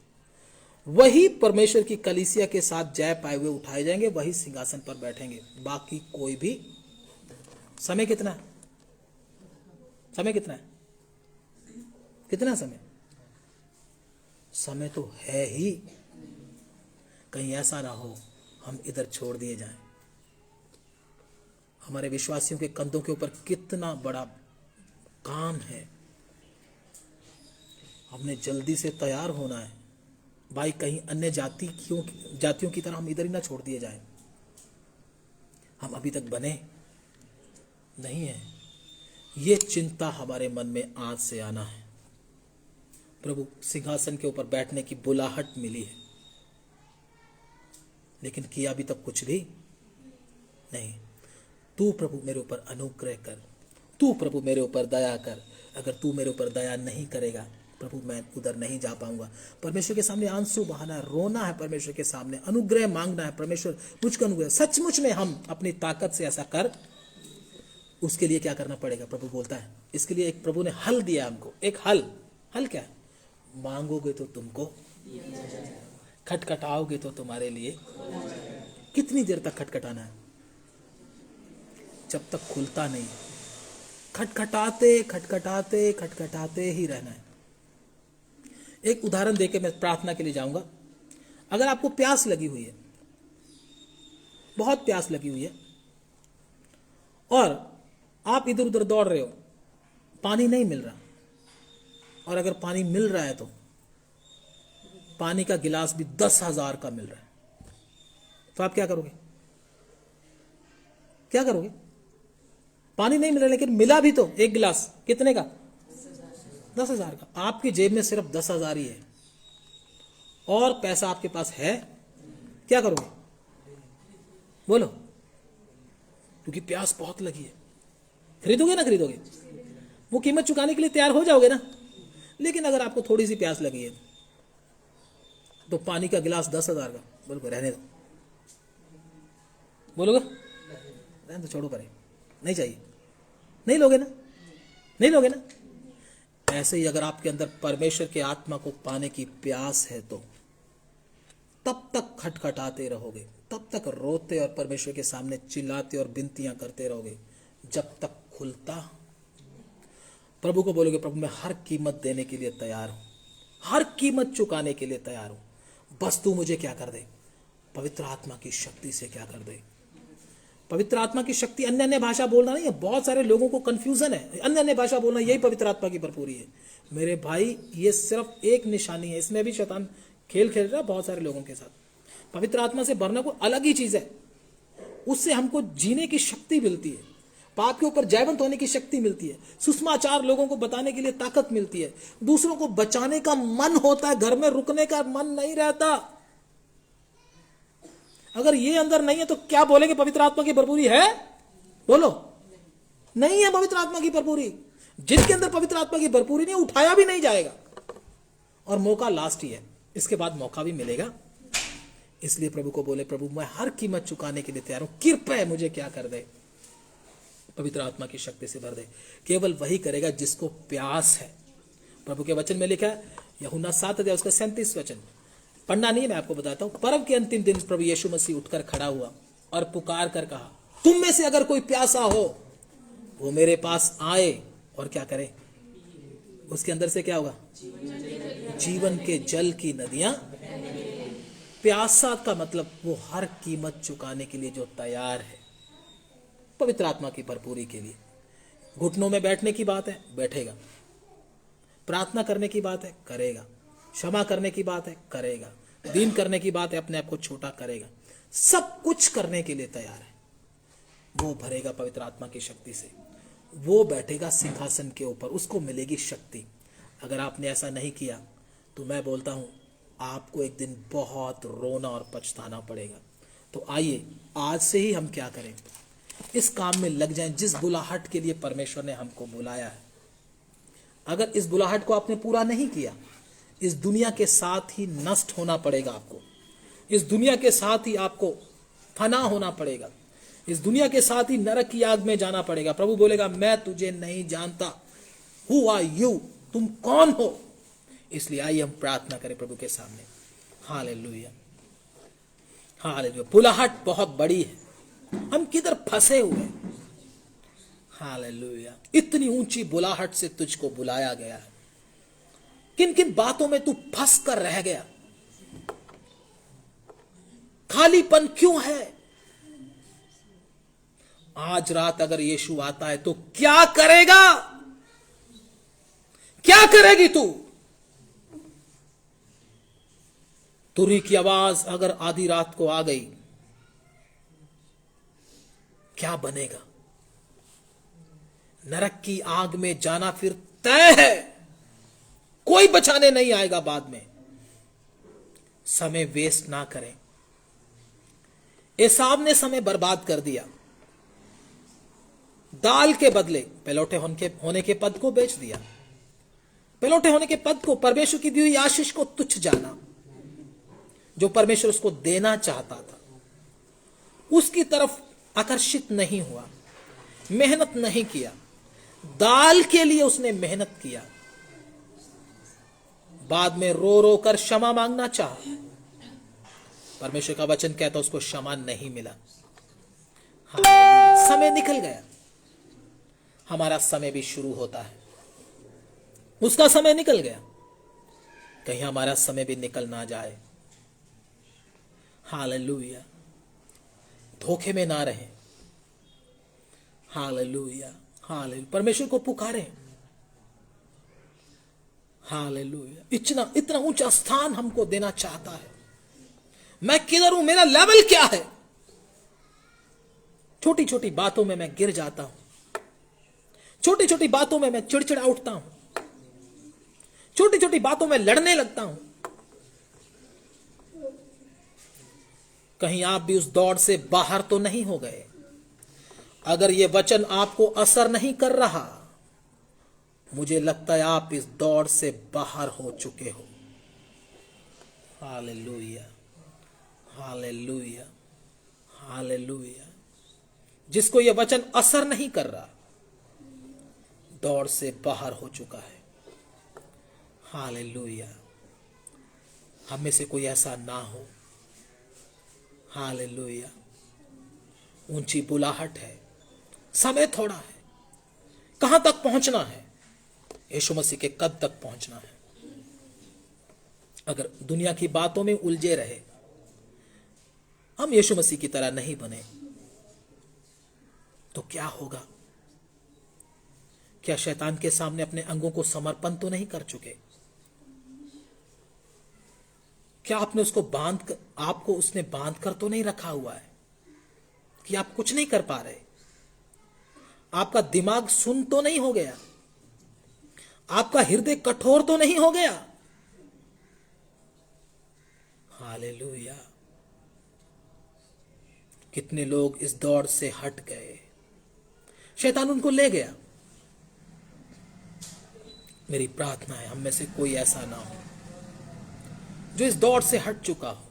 Speaker 1: वही परमेश्वर की कलीसिया के साथ जय पाए हुए उठाए जाएंगे, वही सिंहासन पर बैठेंगे, बाकी कोई भी। समय कितना है? समय कितना है? कितना समय? समय तो है ही। कहीं ऐसा ना हो हम इधर छोड़ दिए जाएं। हमारे विश्वासियों के कंधों के ऊपर कितना बड़ा काम है। हमने जल्दी से तैयार होना है भाई, कहीं अन्य जातियों की तरह हम इधर ही ना छोड़ दिए जाएं। हम अभी तक बने नहीं है। ये चिंता हमारे मन में आज से आना है। प्रभु सिंहासन के ऊपर बैठने की बुलाहट मिली है, लेकिन किया अभी तक कुछ भी नहीं। तू प्रभु मेरे ऊपर अनुग्रह कर, तू प्रभु मेरे ऊपर दया कर। अगर तू मेरे ऊपर दया नहीं करेगा प्रभु, मैं उधर नहीं जा पाऊंगा। परमेश्वर के सामने आंसू बहाना है, रोना है, परमेश्वर के सामने अनुग्रह मांगना है। परमेश्वर मुझको अनुग्रह। सचमुच में हम अपनी ताकत से ऐसा कर, उसके लिए क्या करना पड़ेगा? प्रभु बोलता है इसके लिए एक प्रभु ने हल दिया हमको। एक हल क्या है? मांगोगे तो तुमको, खटखटाओगे तो तुम्हारे लिए। कितनी देर तक खटखटाना है? जब तक खुलता नहीं। खटखटाते खटखटाते खटखटाते ही रहना है। एक उदाहरण देके मैं प्रार्थना के लिए जाऊंगा। अगर आपको प्यास लगी हुई है, बहुत प्यास लगी हुई है, और आप इधर उधर दौड़ रहे हो, पानी नहीं मिल रहा, और अगर पानी मिल रहा है तो पानी का गिलास भी 10,000 का मिल रहा है, तो आप क्या करोगे? क्या करोगे? पानी नहीं मिल रहा, लेकिन मिला भी तो एक गिलास कितने का? 10,000 का। आपकी जेब में सिर्फ 10,000 ही है और पैसा आपके पास है, क्या करोगे? बोलो, क्योंकि प्यास बहुत लगी है। खरीदोगे ना खरीदोगे? वो कीमत चुकाने के लिए तैयार हो जाओगे ना। लेकिन अगर आपको थोड़ी सी प्यास लगी है तो पानी का गिलास 10,000 का, बोलोगे रहने दो? बोलोगे रहने दो, छोड़ो परे, नहीं चाहिए? नहीं लोगे ना? नहीं लोगे ना? ऐसे ही अगर आपके अंदर परमेश्वर के आत्मा को पाने की प्यास है तो तब तक खटखटाते रहोगे, तब तक रोते और परमेश्वर के सामने चिल्लाते और विनतियां करते रहोगे, जब तक खुलता। प्रभु को बोलोगे, प्रभु मैं हर कीमत देने के लिए तैयार हूं, हर कीमत चुकाने के लिए तैयार हूं, बस तू मुझे क्या कर दे? पवित्र आत्मा की शक्ति से क्या कर दे? पवित्र आत्मा की शक्ति अन्य अन्य भाषा बोलना नहीं है। बहुत सारे लोगों को कंफ्यूजन है, अन्य अन्य भाषा बोलना यही पवित्र आत्मा की भरपूरी है। मेरे भाई, ये सिर्फ एक निशानी है, इसमें भी शैतान खेल खेल रहा है बहुत सारे लोगों के साथ। पवित्र आत्मा से भरना कोई अलग ही चीज है, उससे हमको जीने की शक्ति मिलती है, पाप के ऊपर जयवंत होने की शक्ति मिलती है, सुसमाचार लोगों को बताने के लिए ताकत मिलती है, दूसरों को बचाने का मन होता है, घर में रुकने का मन नहीं रहता। अगर ये अंदर नहीं है तो क्या बोलेंगे पवित्र आत्मा की भरपूरी है? बोलो, नहीं है पवित्र आत्मा की भरपूरी। जिनके अंदर पवित्र आत्मा की भरपूरी नहीं, उठाया भी नहीं जाएगा। और मौका लास्ट ही है, इसके बाद मौका भी मिलेगा। इसलिए प्रभु को बोले, प्रभु मैं हर कीमत चुकाने के लिए तैयार हूं, कृपया है मुझे क्या कर दे, पवित्र आत्मा की शक्ति से भर दे। केवल वही करेगा जिसको प्यास है। प्रभु के वचन में लिखा है, यूहन्ना 7 अध्याय उसका 37 वचन, पढ़ना नहीं है, मैं आपको बताता हूं। पर्व के अंतिम दिन प्रभु यीशु मसीह उठकर खड़ा हुआ और पुकार कर कहा, तुम में से अगर कोई प्यासा हो वो मेरे पास आए और क्या करे, उसके अंदर से क्या होगा? जीवन के जल की नदियां। प्यासा का मतलब वो हर कीमत चुकाने के लिए जो तैयार है पवित्र आत्मा की भरपूरी के लिए। घुटनों में बैठने की बात है, बैठेगा। प्रार्थना करने की बात है, करेगा। क्षमा करने की बात है, करेगा। दीन करने की बात है, अपने आप को छोटा करेगा। सब कुछ करने के लिए तैयार है। वो भरेगा पवित्र आत्मा की शक्ति से, वो बैठेगा सिंहासन के ऊपर, उसको मिलेगी शक्ति। अगर आपने ऐसा नहीं किया तो मैं बोलता हूं आपको एक दिन बहुत रोना और पछताना पड़ेगा। तो आइए आज से ही हम क्या करें, इस काम में लग जाएं जिस बुलाहट के लिए परमेश्वर ने हमको बुलाया है। अगर इस बुलाहट को आपने पूरा नहीं किया, इस दुनिया के साथ ही नष्ट होना पड़ेगा आपको। इस दुनिया के साथ ही आपको फना होना पड़ेगा। इस दुनिया के साथ ही नरक की आग में जाना पड़ेगा। प्रभु बोलेगा, मैं तुझे नहीं जानता। Who are you? तुम कौन हो? इसलिए आइए हम प्रार्थना करें प्रभु के सामने। Hallelujah, hallelujah. बुलाहट बहुत बड़ी है, हम किधर फंसे हुए हैं। हालेलुया। इतनी ऊंची बुलाहट से तुझको बुलाया गया है। किन किन बातों में तू फंस कर रह गया? खालीपन क्यों है? आज रात अगर यीशु आता है तो क्या करेगा? क्या करेगी तू? तुरी की आवाज अगर आधी रात को आ गई, क्या बनेगा? नरक की आग में जाना फिर तय है, कोई बचाने नहीं आएगा बाद में। समय वेस्ट ना करें। एसाव ने समय बर्बाद कर दिया, दाल के बदले पलौठे होने के पद को बेच दिया। पलौठे होने के पद को, परमेश्वर की दी हुई आशीष को तुच्छ जाना। जो परमेश्वर उसको देना चाहता था उसकी तरफ आकर्षित नहीं हुआ, मेहनत नहीं किया। दाल के लिए उसने मेहनत किया, बाद में रो रो कर क्षमा मांगना चाहा। परमेश्वर का वचन कहता उसको क्षमा नहीं मिला। समय निकल गया। हमारा समय भी शुरू होता है, उसका समय निकल गया, कहीं हमारा समय भी निकल ना जाए। हालेलुया। धोखे में ना रहे। Hallelujah, hallelujah. परमेश्वर को पुकारें। हालेलुया। इतना ऊंचा स्थान हमको देना चाहता है। मैं किधर हूं? मेरा लेवल क्या है? छोटी छोटी बातों में मैं गिर जाता हूं। छोटी छोटी बातों में मैं चिड़चिड़ा उठता हूं। छोटी छोटी बातों में लड़ने लगता हूं। कहीं आप भी उस दौड़ से बाहर तो नहीं हो गए? अगर यह वचन आपको असर नहीं कर रहा, मुझे लगता है आप इस दौड़ से बाहर हो चुके हो। Hallelujah, hallelujah, hallelujah. जिसको यह वचन असर नहीं कर रहा, दौड़ से बाहर हो चुका है। हालेलुया। हम में से कोई ऐसा ना हो। हालेलुया। ऊंची बुलाहट है, समय थोड़ा है। कहां तक पहुंचना है? यीशु मसीह के कद तक पहुंचना है। अगर दुनिया की बातों में उलझे रहे, हम यीशु मसीह की तरह नहीं बने, तो क्या होगा? क्या शैतान के सामने अपने अंगों को समर्पण तो नहीं कर चुके? क्या आपने उसको आपको उसने बांध कर तो नहीं रखा हुआ है कि आप कुछ नहीं कर पा रहे? आपका दिमाग सुन तो नहीं हो गया? आपका हृदय कठोर तो नहीं हो गया? हालेलुया। कितने लोग इस दौड़ से हट गए, शैतान उनको ले गया। मेरी प्रार्थना है हम में से कोई ऐसा ना हो जो इस दौड़ से हट चुका हो।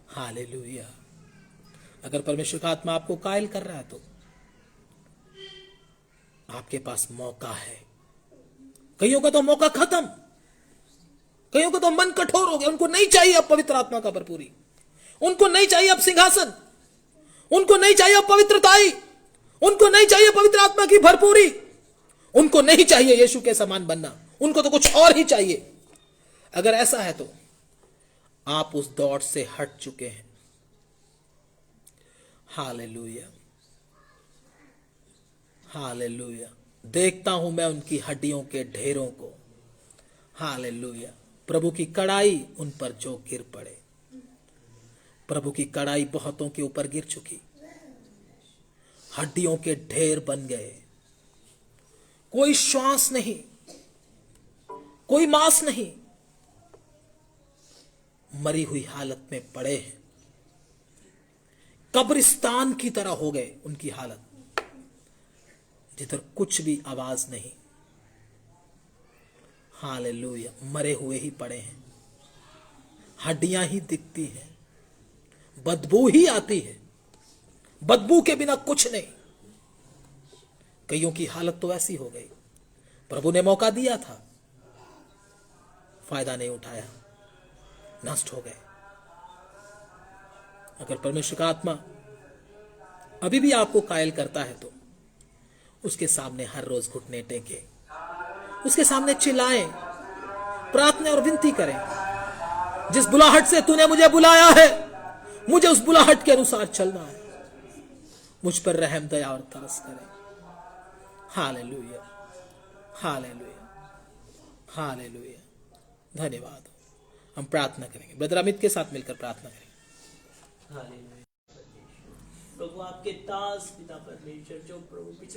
Speaker 1: हालेलुया। अगर परमेश्वर का आत्मा आपको कायल कर रहा है तो आपके पास मौका है। कईयों का तो मौका खत्म, कईयों का तो मन कठोर हो गया, उनको नहीं चाहिए अब पवित्र आत्मा का भरपूरी, उनको नहीं चाहिए अब सिंहासन, उनको नहीं चाहिए अब पवित्रताई, उनको नहीं चाहिए पवित्र आत्मा की भरपूरी, उनको नहीं चाहिए यीशु के समान बनना, उनको तो कुछ और ही चाहिए। अगर ऐसा है तो आप उस दौड़ से हट चुके हैं। Hallelujah, hallelujah. देखता हूं मैं उनकी हड्डियों के ढेरों को। हालेलुया। प्रभु की कड़ाई उन पर जो गिर पड़े। प्रभु की कड़ाई बहुतों के ऊपर गिर चुकी, हड्डियों के ढेर बन गए, कोई श्वास नहीं, कोई मांस नहीं, मरी हुई हालत में पड़े हैं, कब्रिस्तान की तरह हो गए उनकी हालत, जिधर कुछ भी आवाज नहीं। हालेलुया। मरे हुए ही पड़े हैं, हड्डियां ही दिखती हैं, बदबू ही आती है, बदबू के बिना कुछ नहीं। कईयों की हालत तो ऐसी हो गई, प्रभु ने मौका दिया था, फायदा नहीं उठाया, नष्ट हो गए। अगर परमेश्वर का आत्मा अभी भी आपको कायल करता है तो उसके सामने हर रोज घुटने टेके, उसके सामने चिल्लाएं, प्रार्थना और विनती करें। जिस बुलाहट से तूने मुझे बुलाया है, मुझे उस बुलाहट के अनुसार चलना है। मुझ पर रहम दया और तरस करें। Hallelujah, hallelujah, hallelujah. धन्यवाद। हम प्रार्थना करेंगे, ब्रदर अमित के साथ मिलकर प्रार्थना करेंगे।
Speaker 6: हालेलुया। प्रभु आपके दास पिता परमेश्वर जो प्रभु पिछले